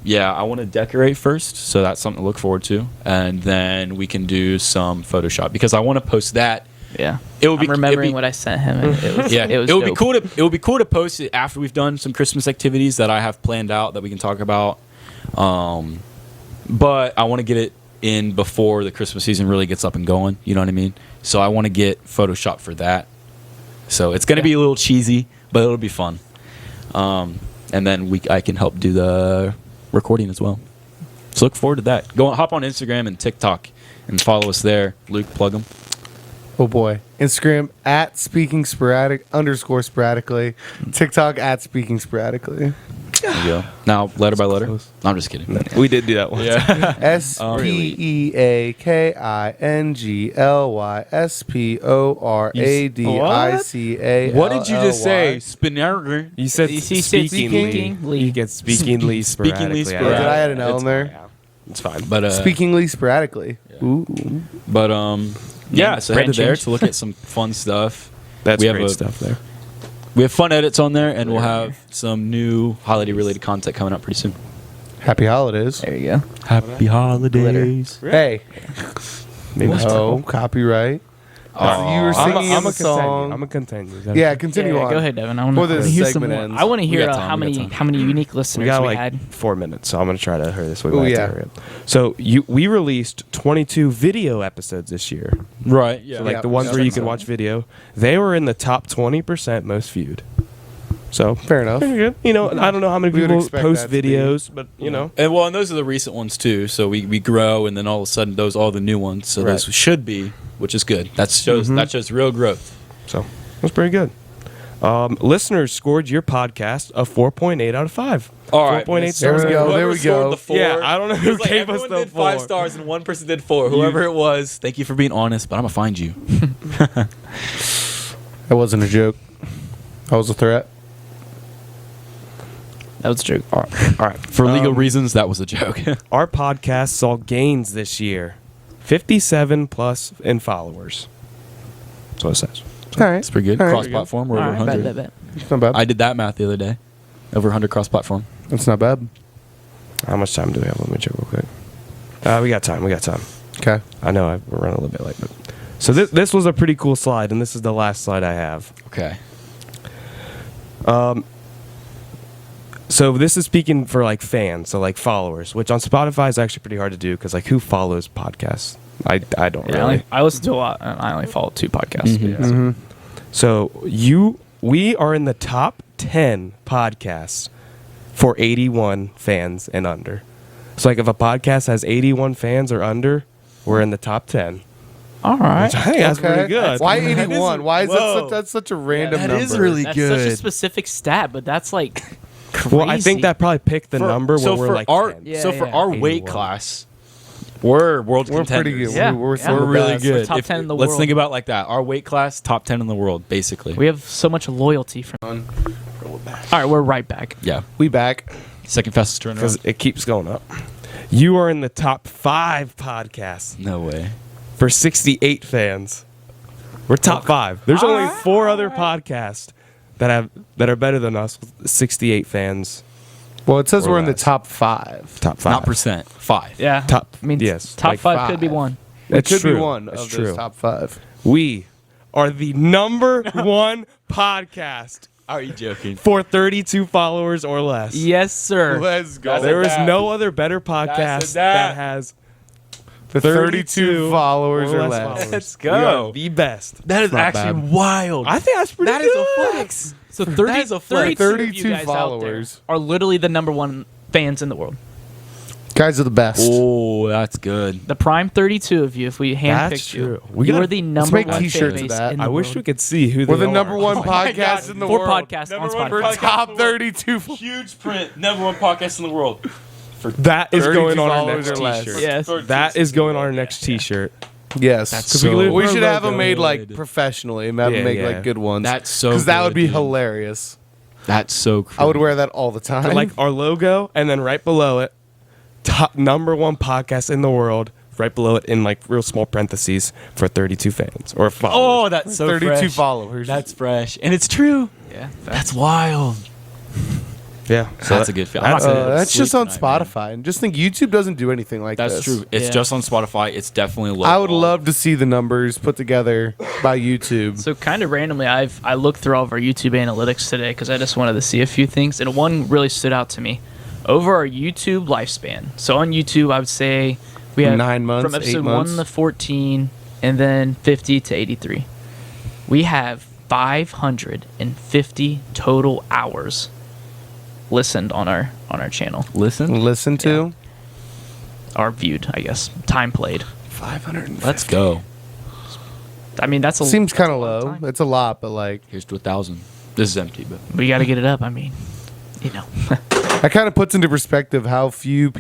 S2: yeah, I want to decorate first, so that's something to look forward to, and then we can do some Photoshop because I want to post that.
S1: Yeah.
S2: It would be
S1: I'm remembering
S2: it'd be-
S1: what I sent him. And it was,
S2: Yeah,
S1: it was
S2: would be
S1: dope.
S2: cool to post it after we've done some Christmas activities that I have planned out that we can talk about. But I want to get it in before the Christmas season really gets up and going. You know what I mean? So I want to get Photoshop for that. So it's gonna be a little cheesy, but it'll be fun. And then I can help do the recording as well. So look forward to that. Hop on Instagram and TikTok and follow us there. Luke, plug them.
S3: Oh boy. Instagram at speaking sporadic _sporadically. TikTok at speaking sporadically.
S2: There you go. Now, letter by letter. No, I'm just kidding.
S4: We did do that once.
S2: Yeah.
S3: SPEAKINGLYSPORADICA.
S2: What did you just say? Spinner.
S4: You said
S1: He said
S4: speakingly.
S1: speakingly.
S4: You get speakingly sporadically.
S2: Speakingly
S3: Oh, did I add an L
S2: It's
S3: in there?
S4: Yeah. It's fine.
S2: But
S3: Speakingly sporadically. Ooh.
S2: yeah. So head to
S1: brand
S2: there
S1: change.
S2: to look at some fun stuff.
S4: That's
S2: we have
S4: great
S2: a-
S4: stuff there.
S2: We have fun edits on there, and we'll have some new holiday-related content coming up pretty soon.
S3: Happy holidays.
S1: There you go.
S2: Happy holidays!
S3: Hey.
S4: Maybe
S3: No copyright.
S2: Oh,
S3: You were
S4: I'm
S3: singing in the song.
S4: I'm gonna continue.
S3: Yeah, continue
S1: Yeah,
S3: on.
S1: go ahead, Devin. I
S3: Before
S1: want to
S3: this
S1: hear
S3: segment
S1: some more.
S3: ends.
S1: I want to
S2: We
S1: hear
S2: got time,
S1: how
S2: we got
S1: many
S2: time.
S1: unique listeners
S4: We got
S1: we
S4: like
S1: had.
S4: 4 minutes, so I'm gonna try to hurry this way.
S3: Ooh,
S4: back to
S3: yeah.
S4: hurry up. So we released 22 video episodes this year.
S2: Right. Yeah.
S4: So like
S3: Yeah,
S4: the ones
S3: yeah.
S4: where you can watch video, they were in the top 20% most viewed. So
S3: Fair enough.
S4: pretty good. You know, I don't know how many
S3: We would
S4: people
S3: expect
S4: post
S3: that to be.
S4: videos, but you know,
S2: and those are the recent ones too. So we grow, and then all of a sudden, all the new ones. So
S3: Right.
S2: those should be, which is good. That shows real growth.
S4: so that's pretty good. Listeners scored your podcast a 4.8 out of 5.
S2: All right,
S4: 4.8
S3: There we
S4: stars.
S3: go.
S2: Whoever
S3: There we
S2: scored
S3: go.
S2: the 4,
S4: Yeah, I don't know who
S2: it was
S4: gave us
S2: everyone
S4: the
S2: did 5
S4: 4.
S2: stars and one person did 4. Whoever it was, thank you for being honest, but I'm gonna find you.
S3: That wasn't a joke. That was a threat.
S1: That was a joke.
S4: All right.
S2: For legal reasons, that was a joke.
S4: Our podcast saw gains this year, 57 plus in followers. That's what it says.
S3: All right.
S2: It's pretty good.
S3: All right.
S2: Cross-platform, we're
S1: All
S2: over
S1: right,
S2: 100.
S1: bet.
S3: It's not bad.
S2: I did that math the other day. Over 100 cross-platform.
S3: It's not bad.
S4: How much time do we have? Let me check real quick. We got time.
S3: Okay.
S4: I know we're running a little bit late, but so this was a pretty cool slide, and this is the last slide I have.
S2: Okay.
S4: So this is speaking for like fans, so like followers, which on Spotify is actually pretty hard to do because like who follows podcasts? I don't
S1: Yeah,
S4: really.
S1: I listen to a lot, and I only follow 2 podcasts.
S2: Mhm.
S1: Yeah.
S3: Mm-hmm.
S4: So we are in the top 10 podcasts for 81 fans and under. So like if a podcast has 81 fans or under, we're in the top 10.
S1: All right.
S4: Which I think that's pretty good.
S3: Why
S2: That is-
S3: 81? Why is
S2: whoa.
S3: that's such a random
S2: that
S3: number?
S2: is really
S1: That's
S2: good.
S1: such a specific stat, but that's like crazy.
S4: Well, I think that probably picked the number
S2: so
S4: when we're
S2: for
S4: like
S2: our
S4: 10.
S1: Yeah,
S2: so for
S1: yeah.
S2: our weight
S4: 81.
S2: class, We're world
S3: We're pretty
S2: contenders.
S3: good.
S1: Yeah,
S3: We're
S1: yeah.
S2: We're really
S3: best.
S2: good.
S1: top 10 in the
S2: Let's
S1: world.
S2: think about it like that. Our weight class, top 10 in the world, basically.
S1: We have so much loyalty from. All right, we're right back.
S2: Yeah.
S3: We back.
S2: Second fastest turnaround.
S4: Because it keeps going up. You are in the top 5 podcasts
S2: No way.
S4: for 68 fans. We're top 5. There's only 4 other podcasts that are better than us with 68 fans.
S3: Well, it says
S4: Or
S3: we're in the
S4: less.
S3: top 5.
S4: Top 5.
S2: Not percent. 5.
S1: Yeah,
S4: Top-
S1: I mean,
S4: yes,
S1: top
S4: like
S1: 5 could be
S3: 5.
S1: one.
S3: It
S4: It's
S3: could
S4: true.
S3: be one
S4: It's
S3: of
S4: true.
S3: those top 5.
S4: We are the number 1 podcast
S2: Are you joking?
S4: for 32 followers or less.
S1: Yes, sir.
S3: Let's go.
S4: There is
S2: That's a
S4: no other better podcast that has
S3: The 32 followers or less.
S4: followers.
S2: Let's
S4: We are
S2: go.
S4: the best.
S2: That is
S3: not
S2: actually
S3: bad.
S2: wild.
S4: I think that's pretty
S2: That
S4: good.
S2: is a flex.
S1: So 30,
S2: That is a flex.
S1: 32 of you
S3: 32
S1: guys out there
S3: followers.
S1: are literally the number 1 fans in the world.
S3: Guys are the best.
S2: Oh, that's good.
S1: The prime 32 of you, if we
S4: That's
S1: handpicked you,
S4: true. We
S1: you
S4: gotta-
S1: are the
S3: let's
S1: number
S3: make
S1: 1 fan
S3: t-shirts of
S1: base
S3: that.
S1: in the
S4: I wish
S1: world.
S4: we could see who
S3: We're
S4: they
S3: the
S4: are.
S3: number 1
S2: Oh my
S3: podcast
S2: God.
S3: in the
S1: 4
S3: world.
S1: podcasts on
S2: Number one
S1: Spotify.
S2: podcast.
S3: Top 32.
S2: Huge print. Number 1 podcast in the world.
S4: That is
S3: 32
S4: going on our
S3: followers
S4: next
S3: or less.
S4: t-shirt.
S1: Yes.
S4: That is going on our next t-shirt.
S3: Yes.
S2: That's
S4: 'Cause
S2: so
S3: we should have them
S2: good.
S3: made like professionally and have them
S4: Yeah,
S3: make
S4: yeah.
S3: like good ones.
S2: That's so
S3: Because that would
S2: good,
S3: be
S2: dude.
S3: hilarious.
S2: That's so cool.
S3: I would wear that all the time.
S4: Like our logo, and then right below it, top number 1 podcast in the world. Right below it, in like real small parentheses, for 32 fans or followers.
S2: Oh, that's so
S3: 32
S2: fresh.
S3: followers.
S2: That's fresh. And it's true.
S1: Yeah,
S2: That's wild.
S4: yeah.
S2: That's a good feeling. I'm not gonna
S3: that's
S2: sleep
S3: just on
S2: tonight, man.
S3: Spotify. And just think YouTube doesn't do anything like
S2: That's
S3: this.
S2: true. It's
S1: Yeah.
S2: just on Spotify. It's definitely low.
S3: I would love to see the numbers put together by YouTube.
S1: So kind of randomly, I looked through all of our YouTube analytics today because I just wanted to see a few things, and one really stood out to me. Over our YouTube lifespan, so on YouTube, I would say we have
S3: 9 months,
S1: from
S3: 8
S1: episode
S3: months.
S1: 1 to 14, and then 50 to 83. We have 550 total hours listened on our channel,
S2: Listen.
S3: Listen to
S1: or viewed, I guess, time played.
S3: 500.
S2: Let's go.
S1: I mean, that's a
S3: Seems
S1: that's
S3: kind
S1: a
S3: of
S1: lot
S3: low.
S1: time.
S3: It's a lot, but like
S2: Here's to 1,000. This is empty, but
S1: We got to get it up. I mean, you know.
S3: that kind of puts into perspective how few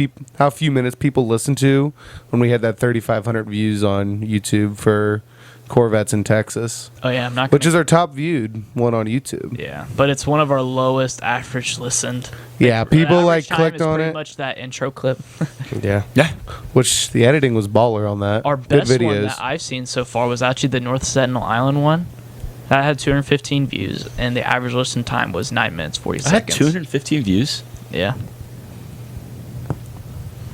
S3: minutes people listen to when we had that 3,500 views on YouTube for Corvettes in Texas,
S1: Oh yeah, I'm not.
S3: which
S1: Gonna,
S3: is our top viewed one on YouTube.
S1: yeah, but it's one of our lowest average listened.
S3: Yeah,
S1: The
S3: people
S1: average
S3: like
S1: time
S3: clicked
S1: is
S3: on
S1: pretty
S3: it,
S1: Much that intro clip.
S4: Yeah.
S2: yeah.
S3: which the editing was baller on that.
S1: Our
S3: Good
S1: best one
S3: videos.
S1: that I've seen so far was actually the North Sentinel Island one. That had 215 views, and the average listen time was 9 minutes 40
S2: I had
S1: seconds.
S2: 215 views.
S1: Yeah.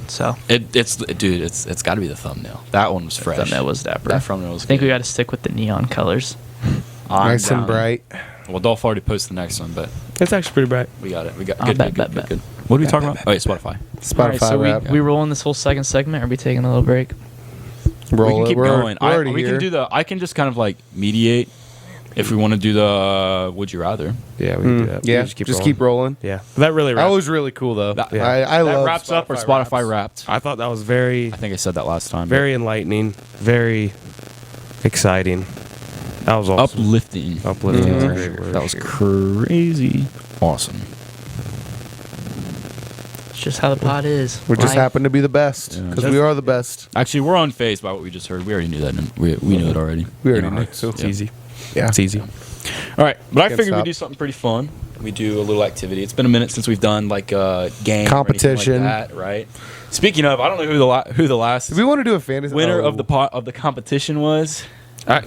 S1: So
S2: It's got to be the thumbnail. That one was fresh.
S1: thumbnail was dapper.
S2: That thumbnail was
S1: I think
S2: good.
S1: we got to stick with the neon colors.
S2: I'm
S3: Nice and
S2: down.
S3: bright.
S2: Well, Dolph already posted the next one, but
S4: It's actually pretty bright.
S2: we got it. We got
S1: Oh,
S2: good,
S1: bet,
S2: good,
S1: bet,
S2: good,
S1: bet.
S2: good. What are we talking about? Oh, yeah, Spotify.
S3: Spotify
S1: All right, so
S3: rap.
S1: we rolling this whole second segment, or are we taking a little break?
S3: Roll
S2: we can
S3: it.
S2: keep
S3: We're-
S2: going.
S3: We're already
S2: We
S3: here.
S2: can do the. I can just kind of like mediate if we want to do the would you rather.
S4: Yeah, we can do that. We
S3: Yeah,
S4: can
S3: just keep rolling.
S4: Yeah. That really
S3: That
S4: wraps.
S3: was really cool though.
S2: That-
S4: Yeah.
S3: I
S2: that
S3: love
S2: wraps up or
S3: Spotify
S2: Spotify
S3: raps.
S2: wrapped.
S4: I thought that was very,
S2: I think I said that last time.
S4: very enlightening, very exciting. That was awesome.
S2: Uplifting.
S4: Uplifting. is a
S3: Mhm.
S4: great word.
S2: That was crazy. Awesome.
S1: It's just how the pod is.
S3: We just
S1: Life.
S3: happen to be the best
S2: Yeah.
S3: because we are the best.
S2: Actually, we're unfazed by what we just heard. We already knew that. We knew it already.
S3: We already
S2: In our
S3: knew.
S2: hearts.
S3: So
S4: It's
S2: Yeah.
S4: easy.
S3: Yeah.
S4: It's easy.
S2: All right, but I
S3: Can't
S2: figured
S3: stop.
S2: we'd do something pretty fun. We do a little activity. It's been a minute since we've done like a game
S3: Competition.
S2: or anything like that, right? Speaking of, I don't know who the last
S3: Do we want to do a fantasy
S2: winner
S3: Oh.
S2: of the competition was.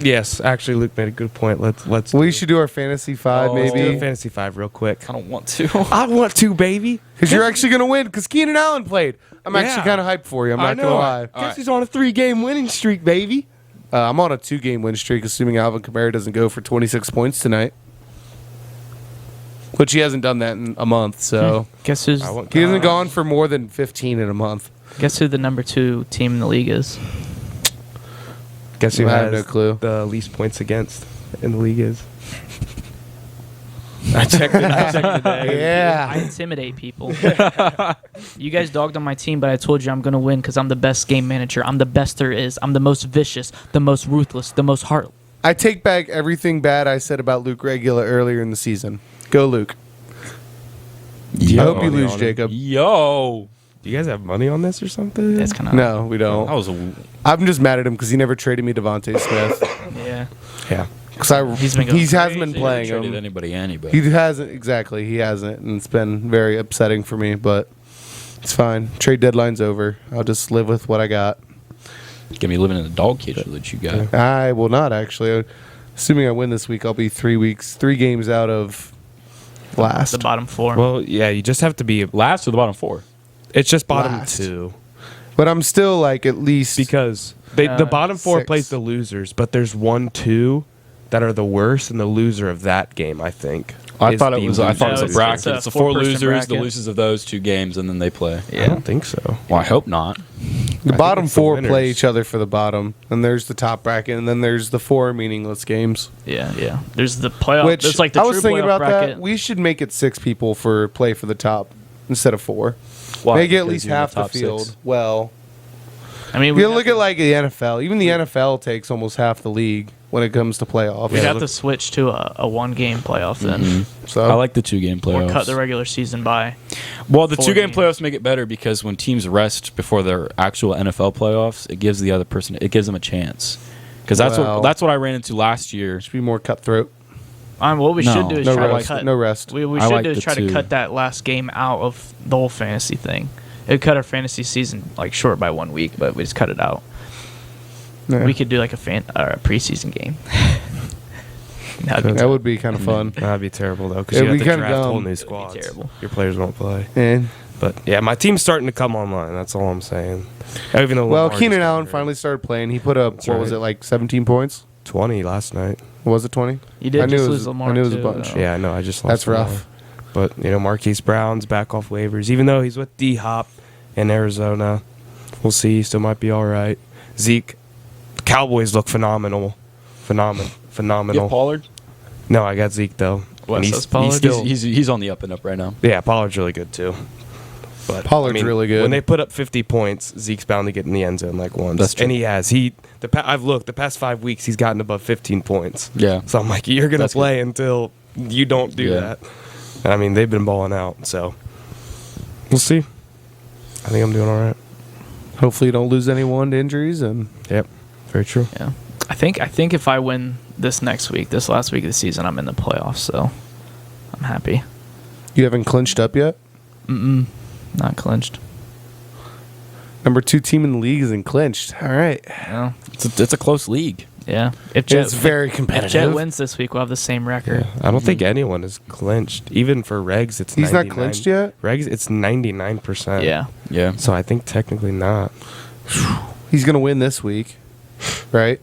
S4: Yes, actually, Luke made a good point. Let's.
S3: We should do our fantasy 5
S2: Oh.
S4: Let's do
S3: maybe.
S4: a fantasy 5 real quick.
S2: I don't want to.
S4: I want to, baby.
S3: Because you're actually gonna win. Because Keenan Allen played. I'm
S4: Yeah.
S3: actually kind of hyped for you. I'm
S4: I
S3: not gonna
S4: know.
S3: lie.
S2: All
S4: Guess
S2: right.
S4: he's on a 3-game winning streak, baby.
S3: I'm on a 2-game win streak, assuming Alvin Kamara doesn't go for 26 points tonight. Which he hasn't done that in a month, so
S1: Guess who's
S4: I want-
S3: he hasn't gone for more than 15 in a month.
S1: guess who the number 2 team in the league is?
S4: Guess who
S3: I
S4: has
S3: have no clue.
S4: the least points against in the league is. I checked it today.
S1: I
S3: Yeah.
S1: intimidate people. You guys dogged on my team, but I told you I'm gonna win because I'm the best game manager. I'm the best there is. I'm the most vicious, the most ruthless, the most heart.
S3: I take back everything bad I said about Luke Regula earlier in the season. Go, Luke. I hope you lose,
S4: honor.
S3: Jacob.
S2: Yo,
S4: Do you guys have money on this or something?
S1: That's kind of
S3: No, we don't.
S2: That was
S3: I'm just mad at him because he never traded me Devontae Smith.
S1: yeah.
S4: Yeah.
S3: Because
S1: He's been going
S3: he hasn't been
S1: crazy.
S3: playing
S2: traded
S3: him.
S2: anybody anybody.
S3: He hasn't exactly. He hasn't, and it's been very upsetting for me. But it's fine. Trade deadline's over. I'll just live with what I got.
S2: Get me living in a dog cage that you got.
S3: I will not actually. Assuming I win this week, I'll be 3 games out of last.
S1: The bottom 4.
S4: Well, yeah, you just have to be.
S2: Last or the bottom 4?
S4: It's just bottom
S3: Last.
S4: 2
S3: But I'm still like at least
S4: because the bottom 4
S3: 6.
S4: plays the losers, but there's 1, 2 that are the worst, and the loser of that game, I think.
S2: I
S4: is
S2: thought it
S4: the
S2: was a
S4: loser.
S2: bracket. It's the 4
S1: 4-person
S2: losers, the
S1: bracket.
S2: losers of those 2 games, and then they play.
S4: I don't think so.
S2: Well, I hope not.
S3: the
S4: I
S3: bottom
S4: think it's the
S3: 4 play
S4: winners.
S3: each other for the bottom, and there's the top bracket, and then there's the 4 meaningless games.
S1: Yeah. There's the playoff.
S3: Which
S1: There's like the
S3: I
S1: true
S3: was thinking
S1: playoff
S3: about
S1: bracket.
S3: that. We should make it 6 people for play for the top instead of 4.
S2: Why?
S3: Make it at
S2: Because
S3: least
S2: you're in
S3: half the
S2: top 6.
S3: field. Well,
S1: I mean,
S3: you look at like the NFL. Even the NFL takes almost half the league when it comes to playoffs.
S1: we'd
S4: Yeah,
S1: have
S4: look-
S1: to switch to a 1-game playoff then,
S3: So
S2: I like the 2-game playoffs.
S1: or cut the regular season by.
S2: Well, the
S1: 4
S2: 2-game
S1: games.
S2: playoffs make it better because when teams rest before their actual NFL playoffs, it gives the other person them a chance. Because
S3: Well-
S2: that's what I ran into last year.
S3: should be more cutthroat.
S1: What we
S2: No.
S1: should do is
S3: No
S1: try
S3: rest.
S1: to cut.
S3: No rest.
S1: We
S2: I
S1: should
S2: like
S1: do is
S2: the
S1: try to
S2: 2.
S1: cut that last game out of the whole fantasy thing. It would cut our fantasy season like short by 1 week, but we just cut it out.
S3: Yeah.
S1: We could do like a preseason game.
S3: That would be kind of fun.
S4: That'd be terrible though, because
S3: It'd
S4: you have
S3: be
S4: to
S3: kinda
S4: draft
S3: dumb.
S4: whole new
S1: be
S4: squads.
S1: terrible.
S4: Your players won't play.
S3: And
S4: But yeah, my team's starting to come online. That's all I'm saying. Even though
S3: well,
S4: Lamar
S3: Keenan
S4: just got
S3: Allen
S4: hurt.
S3: finally started playing. He put up
S4: That's
S3: what was
S4: right.
S3: it like 17 points?
S4: 20 last night.
S3: Was it 20?
S1: You did
S3: I knew
S1: just
S3: it
S1: lose
S3: was-
S1: Lamar.
S3: I knew it was a
S1: too,
S3: bunch.
S1: though.
S4: Yeah, I know. I just lost.
S3: That's
S4: Lamar.
S3: rough.
S4: But Marquise Brown's back off waivers, even though he's with D Hop in Arizona. We'll see. He still might be all right. Zeke, the Cowboys look phenomenal.
S2: You
S4: Phenomenal.
S2: have Pollard?
S4: No, I got Zeke though.
S1: What,
S4: And
S1: so it's Pollard?
S4: still,
S2: He's on the up and up right now.
S4: yeah, Pollard's really good too. But
S3: Pollard's really good.
S4: When they put up 50 points, Zeke's bound to get in the end zone like once.
S2: That's true.
S4: And he has. I've looked the past 5 weeks. He's gotten above 15 points.
S2: Yeah.
S4: So I'm like, you're gonna
S2: That's
S4: play until you don't do
S2: Yeah.
S4: that. And I mean, they've been balling out. So we'll see. I think I'm doing all right.
S3: Hopefully, you don't lose anyone to injuries. And
S4: Yep. Very true.
S1: Yeah. I think if I win this last week of the season, I'm in the playoffs. So I'm happy.
S3: you haven't clinched up yet.
S1: Not clinched.
S3: Number 2 team in the league isn't clinched. All right.
S1: Yeah.
S2: It's a close league.
S1: Yeah. If Jet,
S3: It's very
S1: if Jet
S3: competitive.
S1: wins this week, we'll have the same record.
S4: I don't think anyone is clinched. Even for Regs, it's
S3: He's not
S4: 99.
S3: clinched yet?
S4: Regs, it's 99%.
S1: Yeah.
S2: Yeah.
S4: So I think technically not.
S3: He's gonna win this week, right?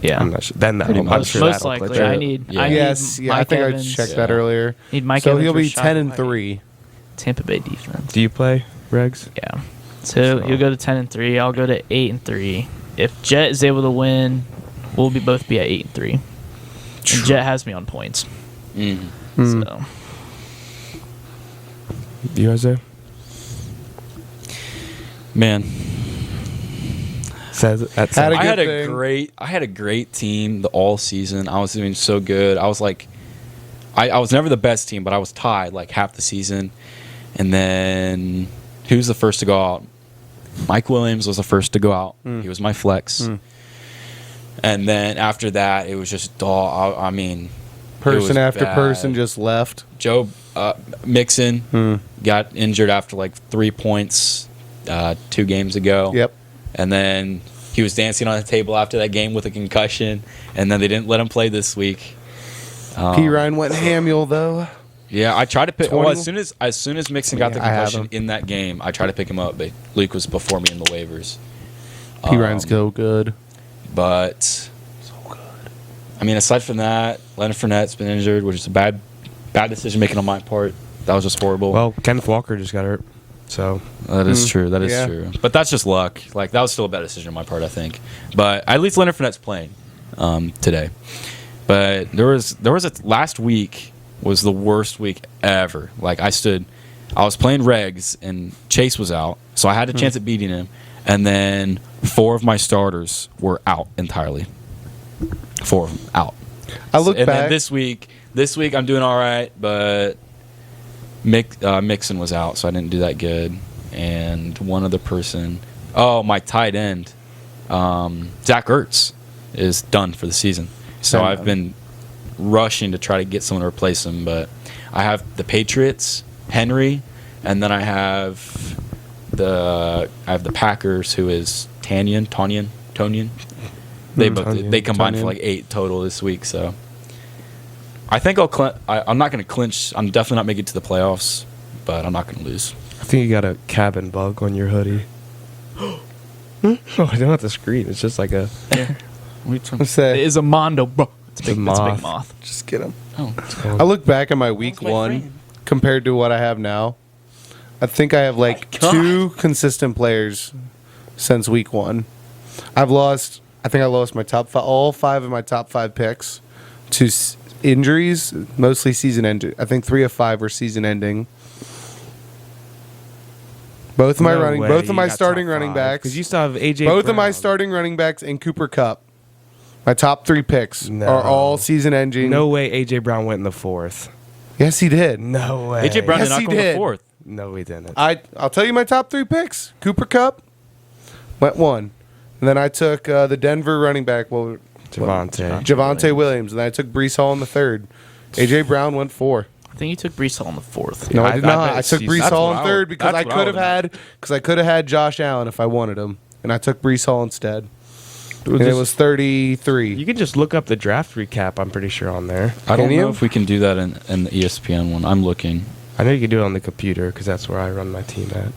S1: Yeah.
S4: I'm not sure. Then
S2: Pretty
S4: I'm
S2: much.
S4: sure
S1: Most
S4: that'll
S1: likely.
S4: click
S1: I
S4: it.
S1: need.
S2: Yeah.
S1: I need
S3: Yes. Yeah. I
S1: Mike
S3: think
S1: Evans.
S3: I checked that
S2: Yeah.
S3: earlier.
S1: Need Mike
S3: So
S1: Evans.
S3: he'll be
S1: Rashad
S3: 10 and
S1: White.
S3: 3.
S1: Tampa Bay defense.
S4: Do you play Regs?
S1: Yeah. So he'll go to 10 and 3. I'll go to 8 and 3. If Jet is able to win, we'll both be at 8 and 3. And Jet has me on points. So
S4: You Isaiah?
S2: Man,
S4: Says it. That's
S3: Had a
S2: I had
S3: good
S2: a
S3: thing.
S2: great team the all season. I was doing so good. I was like, I was never the best team, but I was tied like half the season. And then who was the first to go out? Mike Williams was the first to go out. He was my flex. And then after that, it was just I mean, it was
S3: Person after
S2: bad.
S3: person just left.
S2: Joe Mixon got injured after like 3 points 2 games ago.
S3: Yep.
S2: And then he was dancing on the table after that game with a concussion. And then they didn't let him play this week.
S3: P. Ryan went Hamuel though.
S2: Yeah, I tried to pick.
S3: 20?
S2: Well, as soon as Mixon got the
S3: Yeah, I have
S2: concussion
S3: him.
S2: in that game, I tried to pick him up, but Luke was before me in the waivers.
S3: P. Ryan's go good.
S2: But so good. I mean, aside from that, Leonard Fournette's been injured, which is a bad decision making on my part. That was just horrible.
S4: Well, Kenneth Walker just got hurt. So
S2: that is true. That is
S3: Yeah.
S2: true. But that's just luck. Like that was still a bad decision on my part, I think. But at least Leonard Fournette's playing today. But there was last week was the worst week ever. Like I was playing regs and Chase was out, so I had a chance at beating him. And then 4 of my starters were out entirely. 4 of them out.
S3: I look
S2: and
S3: back.
S2: then this week I'm doing all right, but Mixon was out, so I didn't do that good. and one other person. Oh, my tight end, Zach Ertz, is done for the season. So I've been rushing to try to get someone to replace him, but I have the Patriots, Henry, and then I have the Packers, who is Tanyan. They combined for like 8 total this week. So I think I'm not going to clinch. I'm definitely not making it to the playoffs, but I'm not going to lose.
S4: I think you got a cabin bug on your hoodie. Oh, I don't have to scream. It's just like a.
S3: What's that?
S1: It is a mondo, bro. It's a big
S4: moth.
S1: moth.
S3: Just get him.
S2: Oh,
S3: I look back at my week one compared to what I have now. I think I have like 2 consistent players since week 1. I think I lost my all 5 of my top 5 picks to injuries, mostly season ending. I think 3 of 5 were season ending. Both of my starting running backs.
S4: Because you still have AJ.
S3: Both
S4: Brown.
S3: of my starting running backs and Cooper Kupp. My top 3 picks are all season ending.
S4: No way AJ Brown went in the 4th.
S3: Yes, he did.
S4: No way.
S2: AJ Brown
S3: Yes,
S2: did not
S3: he
S2: go in the
S3: did.
S2: 4th.
S4: No, he didn't.
S3: I'll tell you my top 3 picks. Cooper Kupp went 1. And then I took the Denver running back, Javonte Williams. And then I took Breece Hall in the 3rd. AJ Brown went 4.
S1: I think you took Brees Hall in the 4th.
S3: No, I did not.
S4: bet
S3: I took
S4: he's-
S3: Breece
S2: that's
S3: Hall in
S2: what I
S3: 3rd
S2: would-
S3: because
S2: that's
S3: I
S2: what I
S3: could have had Josh Allen if I wanted him, and I took Breece Hall instead. And it was 33.
S4: You can just look up the draft recap. I'm pretty sure on there.
S2: I don't
S3: Can
S2: know
S3: you?
S2: if we can do that in the ESPN one. I'm looking.
S4: I know you can do it on the computer because that's where I run my team at.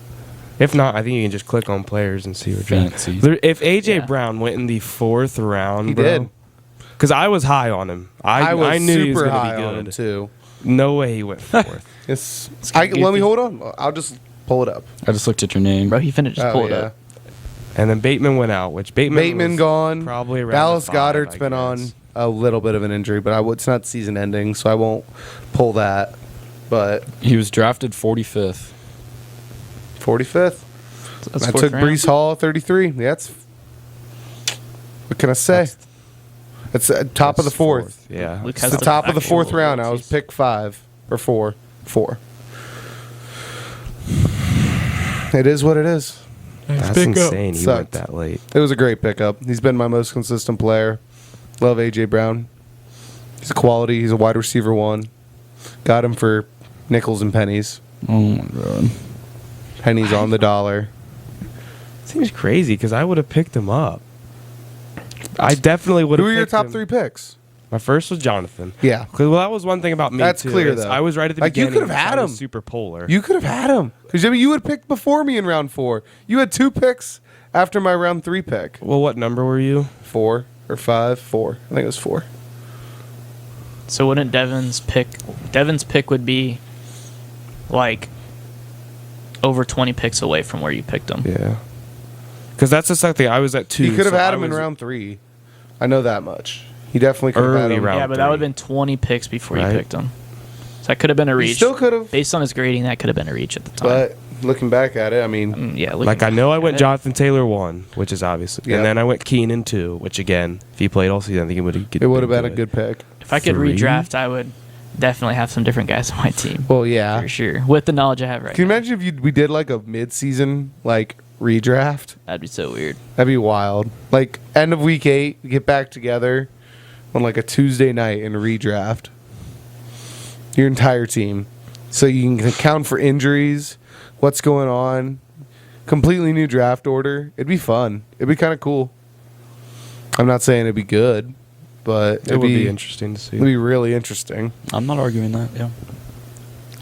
S4: If not, I think you can just click on players and see what draft.
S2: Fancy.
S4: If AJ
S1: Yeah.
S4: Brown went in the 4th round,
S3: He
S4: bro,
S3: did.
S4: because I was high on him. I
S3: was
S4: knew he was
S3: super
S4: going
S3: high
S4: to be
S3: on
S4: good.
S3: him too.
S4: No way he went 4th.
S3: Let me hold on. I'll just pull it up.
S2: I just looked at your name.
S1: Bro, he finished. Just pull it up.
S4: And then Bateman went out, which Bateman was
S3: Gone.
S4: probably around
S3: Dallas
S4: the 5,
S3: Goddard's
S4: I
S3: been on
S4: guess.
S3: a little bit of an injury, but it's not season ending, so I won't pull that. But
S2: He was drafted 45th.
S3: 45th.
S1: That's
S3: I
S1: fourth
S3: took
S1: round.
S3: Breece Hall 33. That's what can I say? It's top of the 4th.
S4: Yeah.
S1: Luke
S3: It's
S1: has
S3: the top of the 4th
S1: actual
S3: round. I was
S1: abilities.
S3: pick 5 or 4. 4. It is what it is.
S4: That's insane. You
S3: Sucked.
S4: went that late.
S3: It was a great pickup. He's been my most consistent player. Love AJ Brown. He's a quality. He's a wide receiver 1. Got him for nickels and pennies.
S2: Oh my god.
S3: Pennies on the dollar.
S4: Seems crazy because I would have picked him up. I definitely would
S3: Who
S4: have.
S3: were your top 3 picks?
S4: My first was Jonathan.
S3: Yeah.
S4: Well, that was one thing about me.
S3: That's
S4: too,
S3: clear,
S4: is
S3: though.
S4: I was right at the
S3: Like, you
S4: beginning.
S3: could have had
S4: I was
S3: him.
S4: Super polar.
S3: You could have had him. Because you would have picked before me in round 4. You had 2 picks after my round 3 pick.
S4: Well, what number were you?
S3: 4 or 5? 4. I think it was 4.
S1: So wouldn't Devin's pick would be like over 20 picks away from where you picked him.
S4: Yeah. Because that's the second thing. I was at 2.
S3: You could have
S4: so
S3: had
S4: I
S3: him in
S4: was
S3: round 3. I know that much. He definitely could have had
S4: Early
S3: him.
S4: round.
S1: Yeah, but that would have
S4: 3.
S1: been 20 picks before you
S4: Right.
S1: picked him. So that could have been a
S3: He
S1: reach.
S3: still could have.
S1: Based on his grading, that could have been a reach at the time.
S3: But looking back at it, I mean,
S1: Yeah, looking
S4: Like I know I
S1: back
S4: went
S1: at it.
S4: Jonathan Taylor 1, which is obviously,
S3: Yeah.
S4: and then I went Keenan 2, which again, if he played all season, I think it would have.
S3: it would have been a good pick.
S1: If I could
S4: 3.
S1: redraft, I would definitely have some different guys on my team.
S3: Well, yeah.
S1: For sure. With the knowledge I have right
S3: Can you
S1: now.
S3: imagine if we did like a mid-season like redraft?
S1: That'd be so weird.
S3: That'd be wild. Like end of week 8, we get back together on like a Tuesday night and redraft your entire team, so you can account for injuries, what's going on, completely new draft order. It'd be fun. It'd be kind of cool. I'm not saying it'd be good, but
S4: It would be interesting to see.
S3: It'd be really interesting,
S2: I'm not arguing that. Yeah.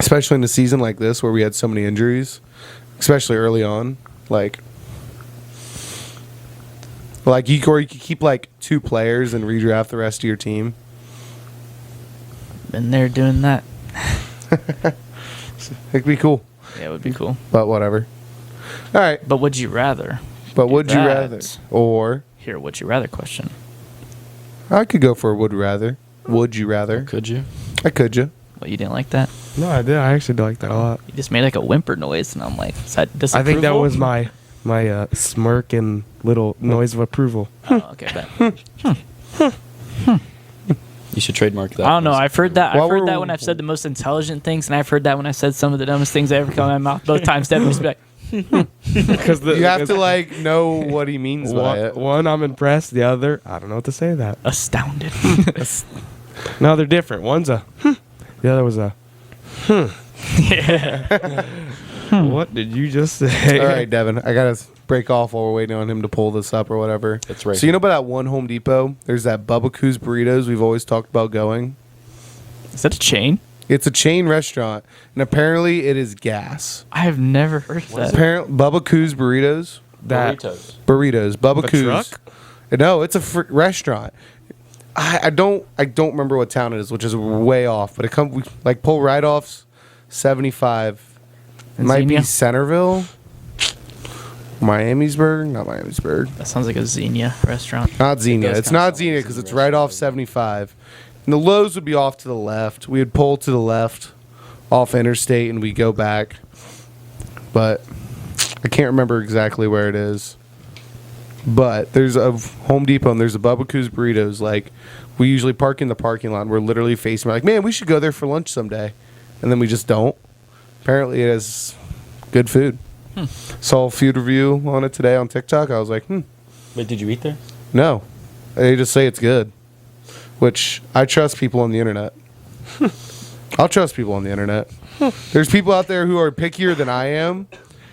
S3: especially in a season like this where we had so many injuries, especially early on. Like you could keep like 2 players and redraft the rest of your team.
S1: Been there doing that.
S3: It'd be cool,
S1: Yeah, it would be cool.
S3: but whatever. All right,
S1: But would you rather?
S3: but would you
S1: that.
S3: rather? Or
S1: Here, would you rather question.
S3: I could go for a would rather. Would you rather?
S2: Could you?
S3: I could you.
S1: What, you didn't like that?
S4: No, I did. I actually like that a lot.
S1: You just made like a whimper noise, and I'm like, is that
S4: I
S1: disapproval?
S4: think that was my smirk and little noise of approval.
S1: Oh, okay, bet.
S2: You should trademark that.
S1: I don't know. I've heard that.
S3: While
S1: I've heard
S3: we're-
S1: that when I've said the most intelligent things, and I've heard that when I said some of the dumbest things I ever come out of my mouth. Both times, Devin just be like,
S4: Because
S3: You have to like know what he means by it.
S4: one, I'm impressed. The other, I don't know what to say to that.
S1: Astounded.
S4: No, they're different. One's a the other was a What did you just say?
S3: All right, Devin, I gotta break off while we're waiting on him to pull this up or whatever.
S2: It's right
S3: So you know about that one Home Depot? There's that Bubba Coos Burritos we've always talked about going.
S1: Is that a chain?
S3: It's a chain restaurant, and apparently it is gas.
S1: I have never heard of that.
S3: Apparently, Bubba Coos Burritos.
S4: That
S3: Burritos. Bubba
S4: The
S3: Coos.
S4: truck?
S3: No, it's a restaurant. I don't remember what town it is, which is way off. But it comes like pull right offs, 75. It might be
S1: Xenia?
S3: Centerville, Miamisburg, not Miamisburg,
S1: That sounds like a Xenia restaurant.
S3: not Xenia.
S2: does
S3: It's
S2: kinda
S3: not
S2: sound like
S3: Xenia
S2: a
S3: because
S2: Xenia
S3: it's right off
S2: restaurant.
S3: 75. And the Lowe's would be off to the left. We would pull to the left, off Interstate, and we go back. But I can't remember exactly where it is. But there's a Home Depot and there's a Bubba Coos Burritos. Like, we usually park in the parking lot and we're literally facing, we're like, man, we should go there for lunch someday. And then we just don't. Apparently it has good food. Saw a food review on it today on TikTok. I was like,
S2: Wait, did you eat there?
S3: no. They just say it's good. Which I trust people on the internet. I'll trust people on the internet. There's people out there who are pickier than I am,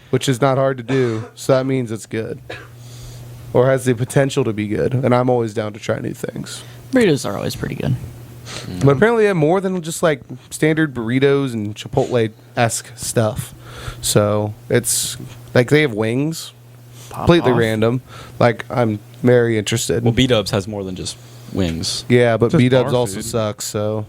S3: which is not hard to do. So that means it's good. Or has the potential to be good. And I'm always down to try new things.
S1: Burritos are always pretty good.
S3: But apparently they have more than just like standard burritos and Chipotle-esque stuff. So it's like they have wings.
S1: Pop
S3: Completely
S1: off.
S3: random. Like I'm very interested.
S2: Well, B-Dubs has more than just wings.
S3: Yeah, but
S4: Just
S3: B-Dubs
S4: bar
S3: also
S4: food.
S3: sucks, so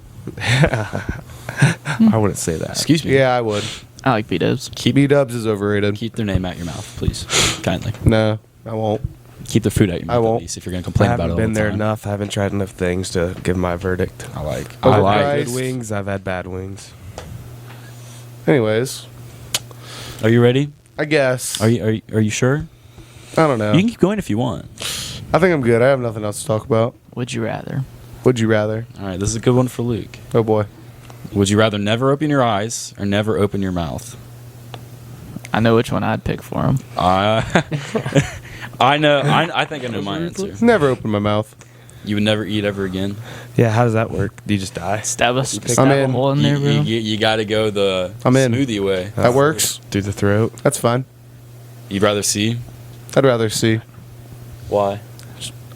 S4: I wouldn't say that.
S2: Excuse me.
S3: yeah, I would.
S1: I like B-Dubs.
S3: B-Dubs is overrated.
S2: Keep their name out your mouth, please. Kindly.
S3: No, I won't.
S2: Keep the food out your mouth
S3: I won't.
S2: at least if you're going to
S4: I
S2: complain about it
S4: haven't
S2: all
S4: been
S2: the
S4: there
S2: time.
S4: enough. I haven't tried enough things to give my verdict.
S2: I like.
S3: Overpriced.
S4: I've had
S3: Christ.
S4: good wings. I've had bad wings.
S3: Anyways,
S2: Are you ready?
S3: I guess.
S2: Are you sure?
S3: I don't know.
S2: You can keep going if you want.
S3: I think I'm good. I have nothing else to talk about.
S1: Would you rather?
S3: Would you rather?
S2: All right, this is a good one for Luke.
S3: Oh boy.
S2: Would you rather never open your eyes or never open your mouth?
S1: I know which one I'd pick for him.
S2: I know. I think I know my answer.
S3: Never open my mouth.
S2: You would never eat ever again.
S4: Yeah, how does that work? Do you just die?
S1: Stab a
S3: I'm in.
S1: hole in there, bro.
S2: You got to go the
S3: I'm in.
S2: smoothie way.
S3: That works.
S4: Through the throat?
S3: That's fine.
S2: You'd rather see?
S3: I'd rather see.
S2: Why?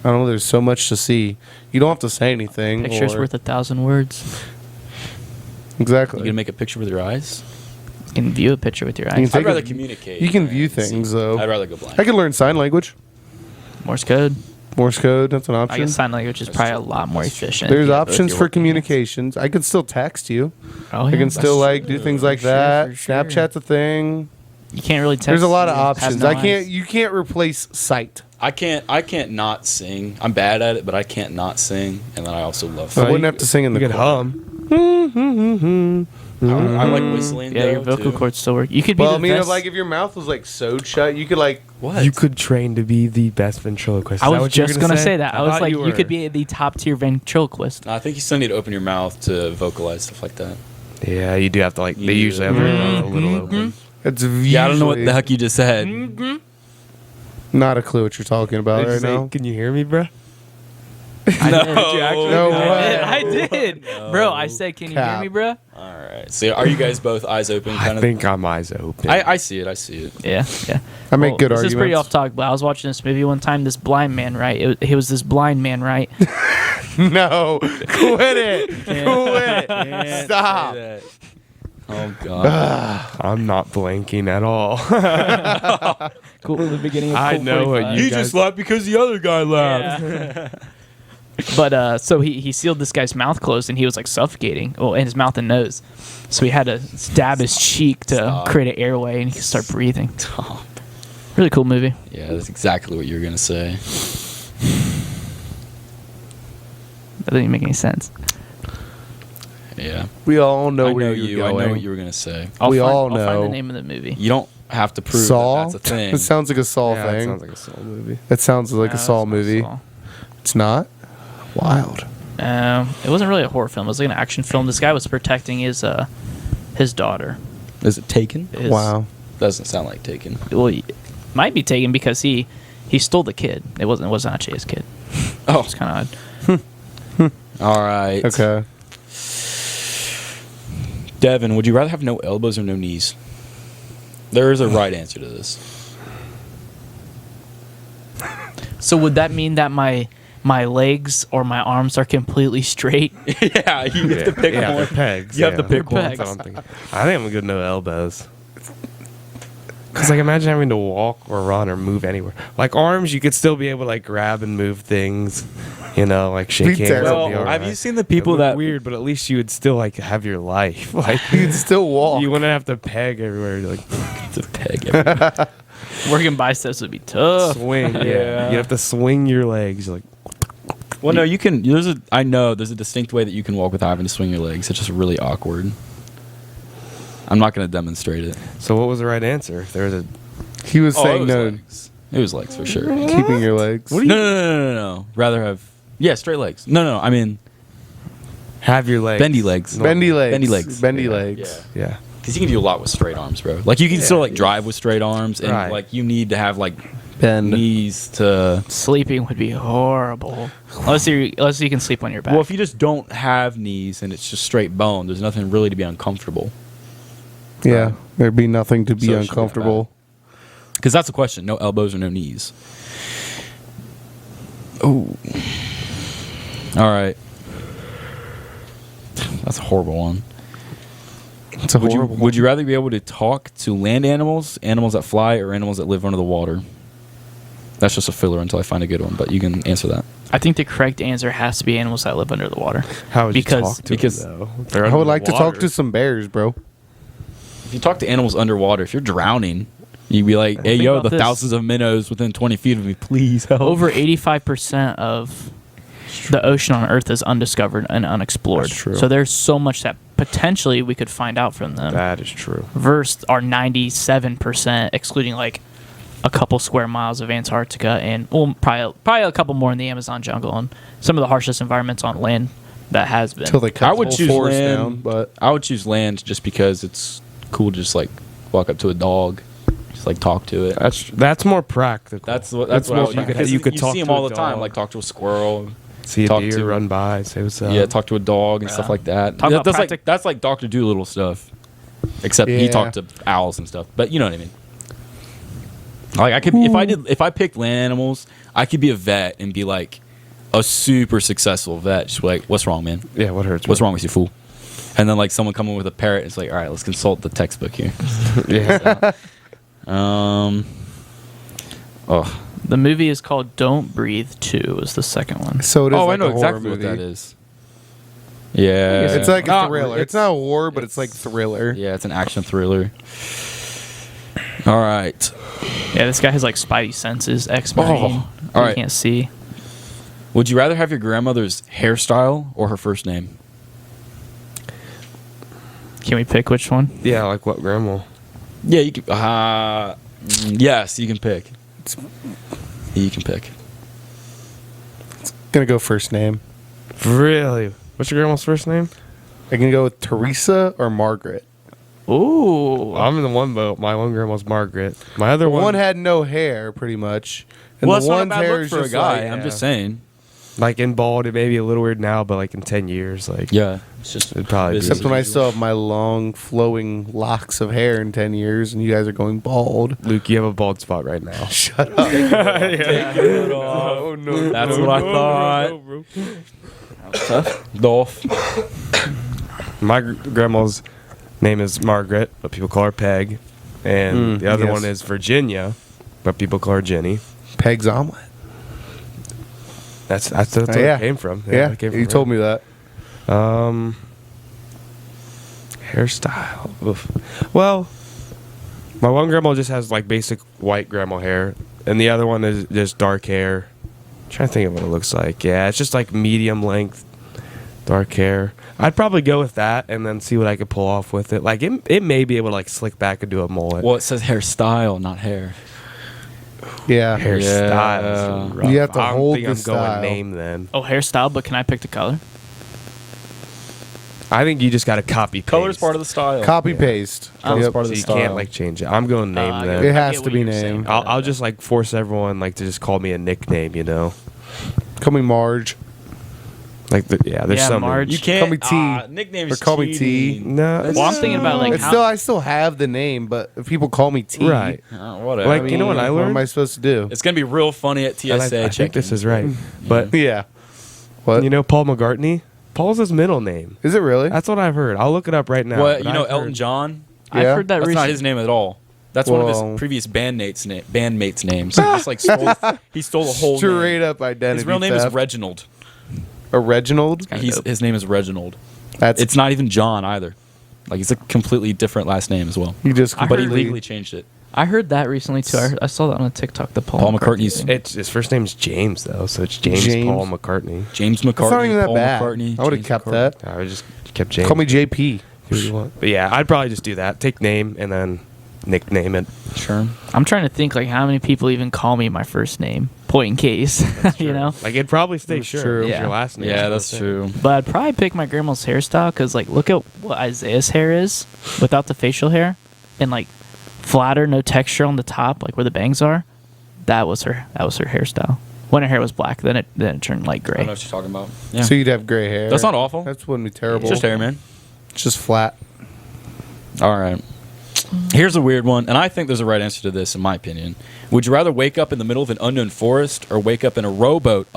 S3: I don't know. There's so much to see. You don't have to say anything.
S1: Picture's
S3: or-
S1: worth 1,000 words.
S3: Exactly.
S2: You gonna make a picture with your eyes?
S1: You can view a picture with your
S3: You can
S1: eyes.
S3: take
S2: I'd rather
S3: a-
S2: communicate.
S3: you can
S2: than
S3: view
S2: see.
S3: things, though.
S2: I'd rather go blind.
S3: I can learn sign language.
S1: Morse code.
S3: Morse code. That's an
S1: I
S3: option.
S1: guess sign language is
S2: That's
S1: probably a
S2: true.
S1: lot more
S2: That's true.
S1: efficient.
S3: There's
S1: Yeah,
S3: options
S1: both
S3: for
S1: your
S3: communications. I can still text you.
S1: Oh,
S3: I
S1: yeah,
S3: can still
S1: that's-
S3: like do things like
S1: for sure,
S3: that.
S1: for sure.
S3: Snapchat's a thing.
S1: You can't really text.
S3: There's a lot of
S1: you have
S3: options.
S1: no
S3: I can't.
S1: eyes.
S3: You can't replace sight.
S2: I can't not sing. I'm bad at it, but I can't not sing. And then I also love.
S3: I
S2: food.
S3: wouldn't have to sing in the
S4: You could
S3: choir.
S4: hum.
S2: I like whistling.
S1: Yeah, your
S2: though,
S1: vocal
S2: too.
S1: cords still work. You could be
S3: Well,
S1: the
S3: I mean,
S1: best.
S3: like if your mouth was like sewed shut, you could like.
S2: What?
S4: You could train to be the best ventriloquist.
S1: I
S4: Is that
S1: was
S4: what you were
S1: just gonna say that. I was
S4: thought
S1: like, you
S4: were.
S1: could be the top tier ventriloquist.
S2: No, I think you still need to open your mouth to vocalize stuff like that.
S4: Yeah, you do have to like. They
S2: You-
S4: usually have their mouth a little open.
S3: It's
S2: Yeah, I don't know what the heck you just said.
S3: Not a clue what you're talking about
S4: Did you
S3: right
S4: say,
S3: now.
S4: can you hear me, bro?
S1: I
S2: No.
S1: did.
S3: No
S1: I
S3: way.
S1: did. I did. Bro, I said, can you hear
S3: Cap.
S1: me, bro?
S2: All right. So are you guys both eyes open?
S4: I
S2: Kind of.
S4: think I'm eyes open.
S2: I see it. I see it.
S1: Yeah, yeah.
S3: I make good
S1: this
S3: arguments.
S1: is pretty off topic, but I was watching this movie one time. This blind man, right? He was this blind man, right?
S3: No, quit it. Quit it. Stop.
S2: Oh God.
S4: I'm not blanking at all.
S1: Cool. The beginning of
S4: I
S1: Cool
S4: know what
S1: 45.
S4: you guys-
S2: laughed because the other guy laughed.
S1: Yeah. But so he sealed this guy's mouth closed and he was like suffocating, in his mouth and nose. So he had to stab his cheek to
S2: Stop.
S1: create an airway and he could start breathing. Really cool movie.
S2: Yeah, that's exactly what you were gonna say.
S1: That didn't even make any sense.
S2: Yeah.
S3: We all know
S2: I
S3: where
S2: know
S3: you're
S2: you.
S3: going.
S2: I know what you were gonna say.
S3: We all
S1: I'll find
S3: know.
S1: the name of the movie.
S2: You don't have to prove
S3: Saw.
S2: that that's a thing.
S3: It sounds like a Saw
S4: Yeah, it
S3: thing.
S4: sounds like a soul movie.
S3: It sounds like
S1: No,
S3: a Saw
S1: it's not
S3: movie.
S1: Saw.
S3: It's not. Wild.
S1: It wasn't really a horror film. It was like an action film. This guy was protecting his daughter.
S2: Is it Taken?
S1: His-
S3: Wow.
S2: Doesn't sound like taken.
S1: Well, might be taken because he stole the kid. It wasn't actually his kid.
S2: Oh,
S1: It's kind of odd.
S2: all right.
S3: Okay.
S2: Devin, would you rather have no elbows or no knees? There is a right answer to this.
S1: So would that mean that my legs or my arms are completely straight?
S2: Yeah, you have to pick
S4: yeah,
S2: one.
S4: they're pegs.
S2: You have to
S4: yeah.
S2: pick one.
S1: Pegs.
S4: I think I'm gonna go no elbows. Cause like imagine having to walk or run or move anywhere. Like arms, you could still be able to like grab and move things, like shake
S3: Be
S4: hands.
S3: terrible.
S4: and be
S2: Well,
S4: all
S2: have you
S4: right.
S2: seen the people
S4: It look
S2: that
S4: weird? But at least you would still like have your life. Like
S3: You'd still walk.
S4: you wouldn't have to peg everywhere. Like
S2: to peg everyone?
S1: Working biceps would be tough.
S4: swing.
S2: Yeah.
S4: You have to swing your legs. Like
S2: Well, no, you can. I know there's a distinct way that you can walk without having to swing your legs. It's just really awkward. I'm not going to demonstrate it.
S4: so. What was the right answer? There was a.
S3: He was
S2: it
S3: saying
S2: was
S3: no,
S2: legs. It was legs for sure.
S3: keeping your legs.
S2: No. Rather have straight legs. No. I mean
S4: Have your legs.
S2: bendy legs.
S3: Bendy legs.
S2: Bendy legs.
S3: Bendy
S4: Yeah.
S3: legs.
S4: Yeah.
S2: Because you can do a lot with straight arms, bro. Like you can still like drive with straight arms, and
S4: Right.
S2: like you need to have like
S3: Bend.
S2: knees to.
S1: Sleeping would be horrible. Unless you can sleep on your back.
S2: Well, if you just don't have knees and it's just straight bone, there's nothing really to be uncomfortable.
S3: Yeah. There'd be nothing to be
S2: So it should be
S3: uncomfortable.
S2: Because that's the question: no elbows or no knees. Oh, all right. That's a horrible one.
S3: It's a horrible.
S2: Would you rather be able to talk to land animals, animals that fly, or animals that live under the water? That's just a filler until I find a good one, but you can answer that.
S1: I think the correct answer has to be animals that live under the water.
S4: How would
S1: Because-
S4: you talk to
S2: because
S4: them, though? They're
S3: I
S4: under
S3: would
S4: the
S3: like to talk
S4: water.
S3: to some bears, bro.
S2: If you talk to animals underwater, if you're drowning, you'd be like, "Hey,
S1: Think
S2: yo,
S1: about
S2: the
S1: this.
S2: thousands of minnows within 20 feet of me, please help."
S1: Over 85% of the ocean on Earth is undiscovered and unexplored.
S4: That's true.
S1: So there's so much that potentially we could find out from them.
S4: That is true.
S1: Versus our 97%, excluding like a couple square miles of Antarctica and probably a couple more in the Amazon jungle and some of the harshest environments on land that has been.
S3: Till they cut
S2: I
S3: the
S2: would
S3: whole
S2: choose
S3: forest
S2: land,
S3: down, but
S2: I would choose land just because it's cool to just like walk up to a dog, just like talk to it.
S4: That's more practical.
S2: That's what
S4: That's
S2: I would
S4: more
S2: do.
S4: practical.
S2: Because
S4: You could talk
S2: see them
S4: to a
S2: all the time,
S4: dog.
S2: like talk to a squirrel.
S4: See a
S2: talk
S4: deer
S2: to-
S4: run by, say what's up.
S2: Yeah, talk to a dog and stuff
S1: Yeah.
S2: like that.
S1: Talk
S2: Yeah,
S1: about
S2: that's like Dr. Doolittle stuff. Except he
S3: Yeah.
S2: talked to owls and stuff. But you know what I mean. Like I could if I picked land animals, I could be a vet and be like a super successful vet. Just be like, what's wrong, man?
S4: Yeah, what hurts?
S2: What's wrong with you, fool? And then like someone coming with a parrot, it's like, all right, let's consult the textbook here.
S4: Yeah.
S2: Oh,
S1: The movie is called Don't Breathe 2 is the second one.
S3: so it is.
S2: oh,
S3: like
S2: I know
S3: a horror
S2: exactly what
S3: movie.
S2: that is. Yeah,
S3: It's like a
S2: Not
S3: thriller.
S2: really.
S3: It's not horror, but it's like thriller.
S2: Yeah, it's an action thriller. All right.
S1: Yeah, this guy has like spidey senses, ex-marine.
S2: Oh, all
S1: He
S2: right.
S1: can't see.
S2: Would you rather have your grandmother's hairstyle or her first name?
S1: Can we pick which one?
S4: Yeah, like what, grandma?
S2: Yeah, you can. Yes, you can pick. You can pick.
S3: Gonna go first name.
S4: Really? What's your grandma's first name?
S3: I can go with Teresa or Margaret.
S1: Ooh.
S4: I'm in the one boat. My one grandma's Margaret. My other
S3: One
S4: one,
S3: had no hair, pretty much. And
S2: Well,
S3: the
S2: that's not a
S3: one's
S2: bad
S3: hair
S2: look
S3: is
S2: for a
S3: just
S2: guy.
S3: like-
S2: I'm
S3: yeah.
S2: just saying.
S4: like in bald, it may be a little weird now, but like in 10 years, like
S2: Yeah, it's just
S4: It'd probably be-
S3: Except when I still have my long, flowing locks of hair in 10 years, and you guys are going bald.
S4: Luke, you have a bald spot right now.
S3: Shut up.
S4: Oh no,
S2: That's what I thought. Dolph.
S4: My grandma's name is Margaret, but people call her Peg, and the other
S3: yes.
S4: one is Virginia, but people call her Jenny.
S3: Peg's omelet.
S4: That's where
S3: yeah.
S4: it came from.
S3: Yeah,
S4: it came
S3: you told me that.
S4: Hairstyle. Oof. Well, my one grandma just has like basic white grandma hair, and the other one is just dark hair. I'm trying to think of what it looks like. Yeah, it's just like medium length, dark hair. I'd probably go with that and then see what I could pull off with it. Like it may be able to like slick back and do a mullet.
S2: Well, it says hairstyle, not hair.
S3: Yeah.
S4: Hairstyle.
S2: Yeah.
S4: is rough.
S3: You have to
S4: I don't
S3: hold
S4: think
S3: the
S4: I'm
S3: style.
S4: going name then.
S1: Oh, hairstyle, but can I pick the color?
S4: I think you just got to copy paste.
S2: Color's part of the style.
S3: Copy paste.
S2: Color's
S3: Yep.
S2: part of
S4: So
S2: the
S4: you
S2: style.
S4: can't like change it. I'm going name
S1: I
S4: then.
S3: It
S1: get
S3: has
S1: what
S3: to be
S1: you're saying.
S3: named.
S4: I'll just like force everyone like to just call me a nickname, you know?
S3: Call me Marge.
S4: Like there's
S1: Yeah,
S4: some
S1: Marge.
S2: You can't.
S3: Call me T.
S2: Nicknames.
S3: Or call me T.
S2: cheating.
S4: No.
S1: Well, I'm thinking about like
S3: It's
S1: how,
S3: still, I still have the name, but if people call me T,
S4: Right.
S2: Whatever.
S4: Like, you know what I
S3: What am
S4: learned?
S3: I supposed to do?
S2: It's gonna be real funny at
S4: And
S2: TSA.
S4: I think this is right. But
S3: Yeah. What?
S4: you know Paul McCartney? Paul's his middle name.
S3: Is it really?
S4: That's what I've heard. I'll look it up right now.
S2: What
S4: but
S2: you know,
S4: I've
S2: Elton
S4: heard-
S2: John.
S1: I've
S3: Yeah.
S1: heard that
S2: That's not
S1: recently.
S2: his name at all. That's one of
S3: Well-
S2: his previous bandmates' names. He just like stole. He stole the whole
S3: Straight
S2: name.
S3: up identity.
S2: His real name is
S3: theft.
S2: Reginald.
S3: A Reginald?
S2: His name is Reginald.
S3: That's
S2: It's not even John either. Like it's a completely different last name as well.
S3: you just
S2: But he
S3: completely.
S2: legally changed it.
S1: I heard that recently too. I saw that on a TikTok. The
S2: Paul McCartney's-
S1: thing.
S4: It's his first name's James though, so it's James,
S3: James.
S4: Paul McCartney.
S2: James McCartney.
S3: That's not even that
S2: Paul
S3: bad.
S2: McCartney.
S3: I would have
S2: James
S3: kept
S2: McCartney.
S3: that.
S4: I would just kept James.
S3: Call me JP.
S4: Who do you want? But yeah, I'd probably just do that. Take name and then nickname it.
S2: Sure.
S1: I'm trying to think like how many people even call me my first name, point in case, you know.
S4: Like it'd probably stay
S3: That's
S4: sure.
S3: true.
S4: If
S1: Yeah.
S4: your last name.
S2: Yeah,
S4: is
S2: that's
S4: the same.
S2: true.
S1: But I'd probably pick my grandma's hairstyle because like look at what Isaiah's hair is without the facial hair, and like flatter, no texture on the top, like where the bangs are. That was her hairstyle. When her hair was black, then it turned light
S2: I
S1: gray.
S2: know what you're talking about. Yeah.
S3: So you'd have gray hair.
S2: That's not awful.
S3: That wouldn't be terrible.
S2: It's just hair, man.
S3: It's just flat.
S2: All right. Here's a weird one, and I think there's a right answer to this, in my opinion. Would you rather wake up in the middle of an unknown forest or wake up in a rowboat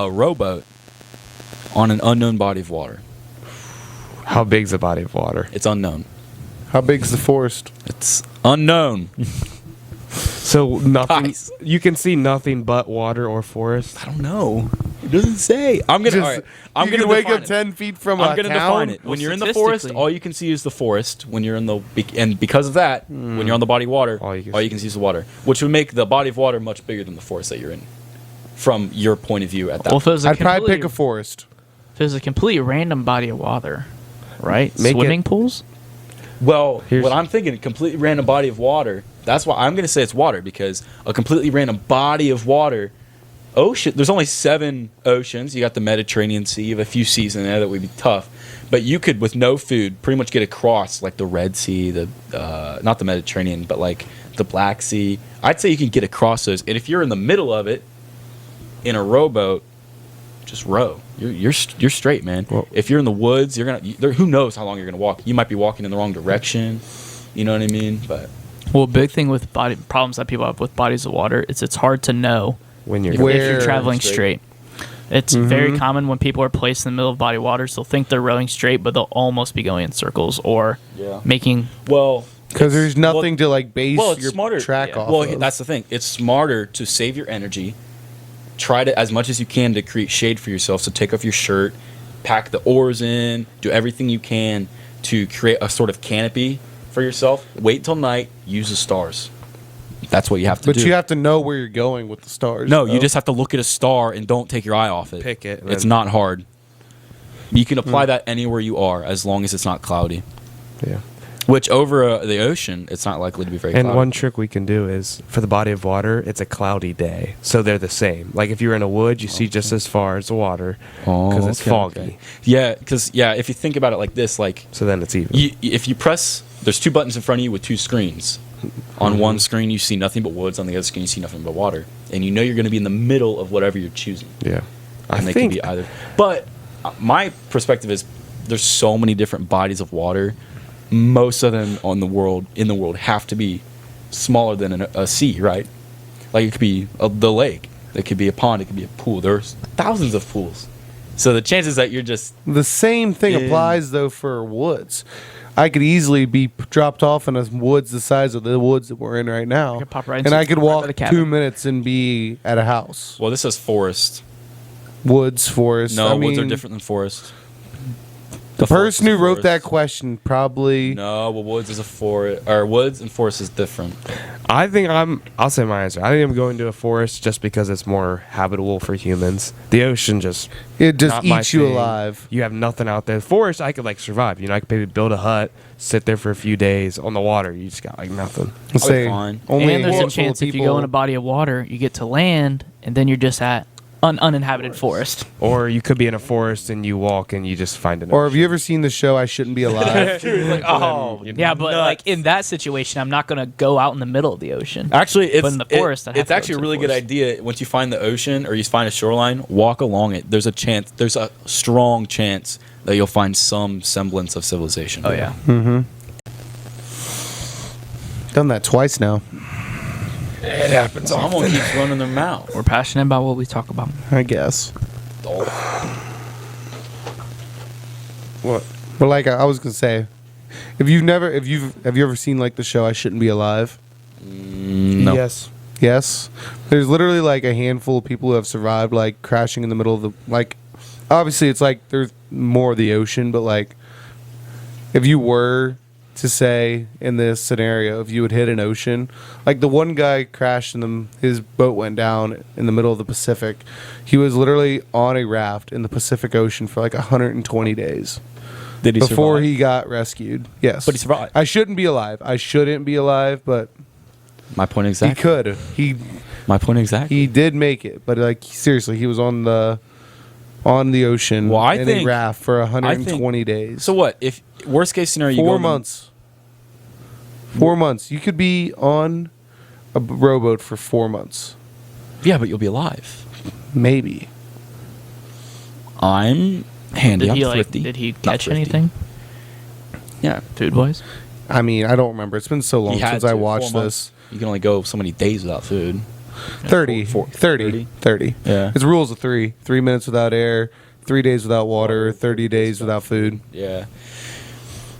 S2: on an unknown body of water?
S4: How big's the body of water?
S2: It's unknown.
S3: How big's the forest?
S2: It's unknown.
S4: So nothing.
S2: Guys.
S4: You can see nothing but water or forest.
S2: I don't know. It doesn't say. I'm gonna.
S3: Just,
S2: all right. I'm
S3: you
S2: gonna
S3: can wake
S2: define
S3: up
S2: it.
S3: 10 feet from
S2: I'm
S3: a
S2: gonna
S3: town.
S2: define it. When
S1: Well,
S2: you're in the forest,
S1: statistically-
S2: all you can see is the forest. When you're in the and because of that, when you're on the body of water,
S4: All
S2: all
S4: you
S2: you,
S4: can
S2: can see is the water, which would make the body of water much bigger than the forest that you're in, from your point of view at that.
S1: Well, if it was a
S3: I'd probably
S1: completely-
S3: pick a forest.
S1: if it was a completely random body of water, right?
S4: Make
S1: Swimming
S4: it-
S1: pools.
S2: Well,
S4: Here's-
S2: what I'm thinking, a completely random body of water. That's why I'm going to say it's water, because a completely random body of water, ocean. There's only 7 oceans. You got the Mediterranean Sea. You have a few seas in there that would be tough, but you could, with no food, pretty much get across like the Red Sea, the not the Mediterranean, but like the Black Sea. I'd say you can get across those, and if you're in the middle of it, in a rowboat, just row. You're straight, man.
S4: Well-
S2: If you're in the woods, who knows how long you're gonna walk. You might be walking in the wrong direction. You know what I mean? But
S1: Well, a big thing with body problems that people have with bodies of water is it's hard to know
S4: When you're
S1: if
S3: Where-
S1: you're traveling
S2: straight.
S1: straight. It's very common when people are placed in the middle of body of waters. They'll think they're rowing straight, but they'll almost be going in circles or
S2: Yeah.
S1: making.
S2: well,
S3: Because there's nothing to like base
S2: well, it's
S3: your
S2: smarter.
S3: track
S1: Yeah.
S3: off
S2: Well,
S3: of.
S2: that's the thing. It's smarter to save your energy. Try to as much as you can to create shade for yourself. So take off your shirt, pack the oars in, do everything you can to create a sort of canopy for yourself. Wait till night. Use the stars. That's what you have to
S3: But
S2: do.
S3: you have to know where you're going with the stars.
S2: No,
S3: though.
S2: you just have to look at a star and don't take your eye off it.
S4: Pick it, and
S2: It's
S4: then-
S2: not hard. You can apply that anywhere you are as long as it's not cloudy.
S4: yeah.
S2: Which over the ocean, it's not likely to be very
S4: And
S2: cloudy.
S4: one trick we can do is for the body of water, it's a cloudy day, so they're the same. Like if you're in a wood, you see just as far as the water because it's foggy.
S2: Yeah, because if you think about it like this, like
S4: So then it's even.
S2: if you press, there's 2 buttons in front of you with 2 screens. On one screen, you see nothing but woods. On the other screen, you see nothing but water. And you know you're going to be in the middle of whatever you're choosing.
S4: Yeah.
S2: And they can be either. But my perspective is there's so many different bodies of water. Most of them in the world have to be smaller than a sea, right? Like it could be the lake. It could be a pond. It could be a pool. There's thousands of pools. So the chances that you're just
S3: The same thing
S2: In-
S3: applies though for woods. I could easily be dropped off in a woods the size of the woods that we're in right now,
S1: could pop right
S3: and
S1: into-
S3: I could
S1: right by
S3: walk
S1: the cabin.
S3: 2 minutes and be at a house.
S2: well, this says forest.
S3: Woods, forest.
S2: No,
S3: I
S2: woods are
S3: mean,
S2: different than forest.
S3: The
S2: forest
S3: person
S2: is
S3: who
S2: a
S3: wrote
S2: forest.
S3: that question probably.
S2: No, well, woods is a forest, or woods and forest is different.
S4: I'll say my answer. I think I'm going to a forest just because it's more habitable for humans. The ocean just
S3: It just
S4: not my
S3: eats you
S4: thing.
S3: alive.
S4: You have nothing out there. Forest, I could like survive. You know, I could maybe build a hut, sit there for a few days on the water. You just got like nothing.
S3: Say
S2: fine.
S3: only
S1: And there's a
S3: handful of
S1: chance if you go in a
S3: people-
S1: body of water, you get to land, and then you're just at uninhabited forest.
S4: Or you could be in a forest and you walk and you just find an
S3: Or have
S4: ocean.
S3: you ever seen the show I Shouldn't Be Alive?
S2: Oh,
S1: Yeah, but like in that situation, I'm not gonna go out in the middle of the ocean.
S2: actually, it's
S1: But in the forest, I'd have
S2: it's
S1: to go
S2: actually
S1: to
S2: a
S1: the
S2: really good
S1: forest.
S2: idea. Once you find the ocean or you find a shoreline, walk along it. There's a strong chance that you'll find some semblance of civilization.
S1: Oh yeah.
S3: Done that twice now.
S4: It happens.
S2: Someone keeps running their mouth.
S1: We're passionate about what we talk about.
S3: I guess.
S4: What?
S3: But like I was gonna say, have you ever seen like the show I Shouldn't Be Alive?
S2: No.
S4: Yes.
S3: Yes. There's literally like a handful of people who have survived like crashing in the middle of the like. Obviously, it's like there's more of the ocean, but like if you were to say in this scenario, if you would hit an ocean, like the one guy crashed and his boat went down in the middle of the Pacific. He was literally on a raft in the Pacific Ocean for like 120 days.
S2: Did he
S3: before
S2: survive?
S3: he got rescued. Yes.
S2: But he survived.
S3: I shouldn't be alive. I shouldn't be alive, but
S2: My point
S3: he
S2: exactly.
S3: could.
S2: My point exactly.
S3: He did make it, but like seriously, he was on the ocean
S2: Well, I
S3: in a
S2: think-
S3: raft for 120 days.
S2: So what? If worst case scenario, you go
S3: 4
S2: in the-
S3: months. 4 months. You could be on a rowboat for 4 months,
S2: Yeah, but you'll be alive.
S3: maybe.
S2: I'm handy.
S1: Did
S2: I'm
S1: he like?
S2: thrifty.
S1: Did he
S2: Not
S1: catch
S2: thrifty.
S1: anything?
S2: Yeah.
S1: Food wise?
S3: I mean, I don't remember. It's been so long
S2: He had
S3: since I
S2: to.
S3: watched
S2: 4
S3: this.
S2: months. You can only go so many days without food.
S3: 30,
S2: Four-
S3: 30, 30.
S2: Yeah.
S3: It's rules of 3. 3 minutes without air, 3 days without water, 30 days without food.
S2: Yeah.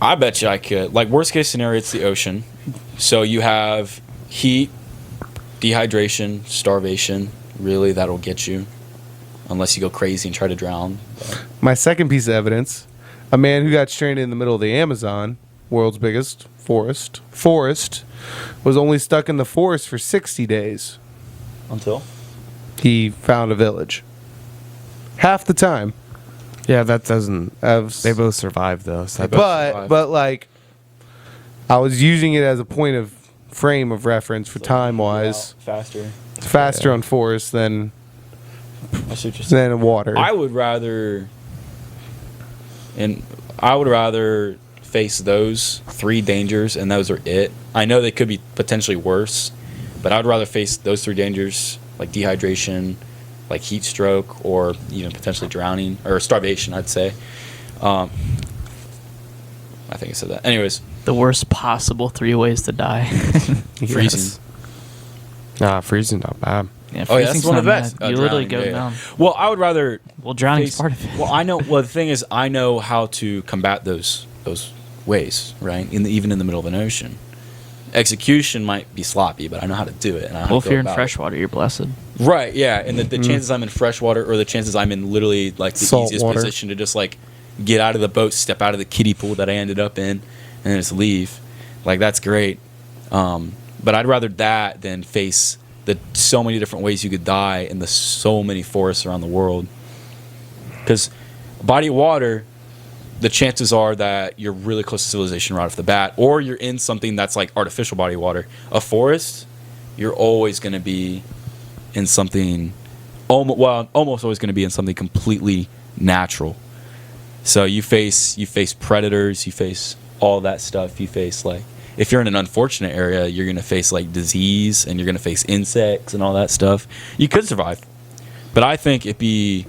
S2: I bet you I could. Like, worst case scenario, it's the ocean. So you have heat, dehydration, starvation. Really, that'll get you. Unless you go crazy and try to drown.
S3: My second piece of evidence, a man who got stranded in the middle of the Amazon, world's biggest forest, was only stuck in the forest for 60 days.
S2: Until?
S3: He found a village. Half the time.
S4: Yeah, that doesn't.
S3: Of,
S4: They both survived though. So that
S2: both
S3: but
S2: survived.
S3: but like, I was using it as a point of frame of reference for time wise.
S2: Faster.
S3: Faster on forest than
S2: I see what you're saying.
S3: than water.
S2: I would rather face those 3 dangers, and those are it. I know they could be potentially worse, but I'd rather face those 3 dangers, like dehydration, like heat stroke, or potentially drowning or starvation. I'd say. I think I said that. Anyways,
S1: The worst possible 3 ways to die.
S2: freezing.
S4: Nah, freezing not bad.
S1: Yeah,
S2: Oh yeah, that's
S1: freezing's
S2: one of the
S1: not
S2: best.
S1: bad. You literally go
S2: Drowning, yeah,
S1: down.
S2: yeah. Well, I would rather.
S1: Well, drowning's
S2: face-
S1: part of it.
S2: Well, I know. Well, the thing is, I know how to combat those ways, right? Even in the middle of an ocean, execution might be sloppy, but I know how to do it. And I know how
S1: Well,
S2: to
S1: if
S2: go
S1: you're in
S2: about it.
S1: freshwater, you're blessed.
S2: Right? Yeah, and the chances I'm in freshwater, or the chances I'm in literally like the
S3: Salt
S2: easiest
S3: water.
S2: position to just like get out of the boat, step out of the kiddie pool that I ended up in, and then just leave. Like that's great. But I'd rather that than face the so many different ways you could die in the so many forests around the world. Because body of water, the chances are that you're really close to civilization right off the bat, or you're in something that's like artificial body of water. A forest, you're always going to be in something, almost always going to be in something completely natural. So you face predators, you face all that stuff. You face like, if you're in an unfortunate area, you're going to face like disease, and you're going to face insects and all that stuff. You could survive, but I think it'd be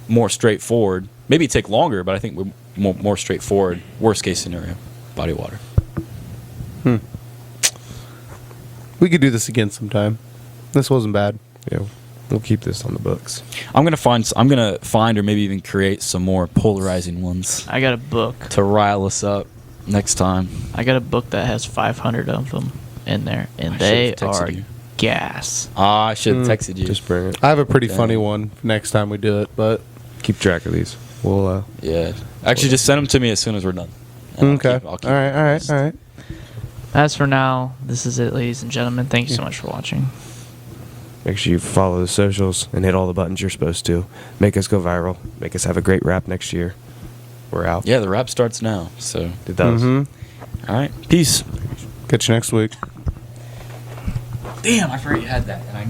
S2: more straightforward. Maybe it'd take longer, but I think we're more straightforward. Worst case scenario, body of water.
S3: We could do this again sometime. This wasn't bad.
S4: Yeah, we'll keep this on the books.
S2: I'm gonna find or maybe even create some more polarizing ones
S1: I got a book.
S2: to rile us up next time.
S1: I got a book that has 500 of them in there, and
S2: I
S1: they
S2: should've texted
S1: are
S2: you.
S1: gas.
S2: I should have texted you.
S4: Just bring it.
S3: I have a pretty
S2: Damn.
S3: funny one next time we do it, but
S4: Keep track of these. We'll
S2: Yeah. Actually, just send them to me as soon as we're done. And
S3: okay.
S2: I'll keep
S3: all right.
S1: As for now, this is it, ladies and gentlemen. Thank you so much for watching.
S4: make sure you follow the socials and hit all the buttons you're supposed to. Make us go viral. Make us have a great rap next year. We're out.
S2: Yeah, the rap starts now. So,
S4: It does.
S3: Mm-hmm.
S2: all right. Peace.
S3: Catch you next week.
S2: Damn, I forgot you had that, and I knew.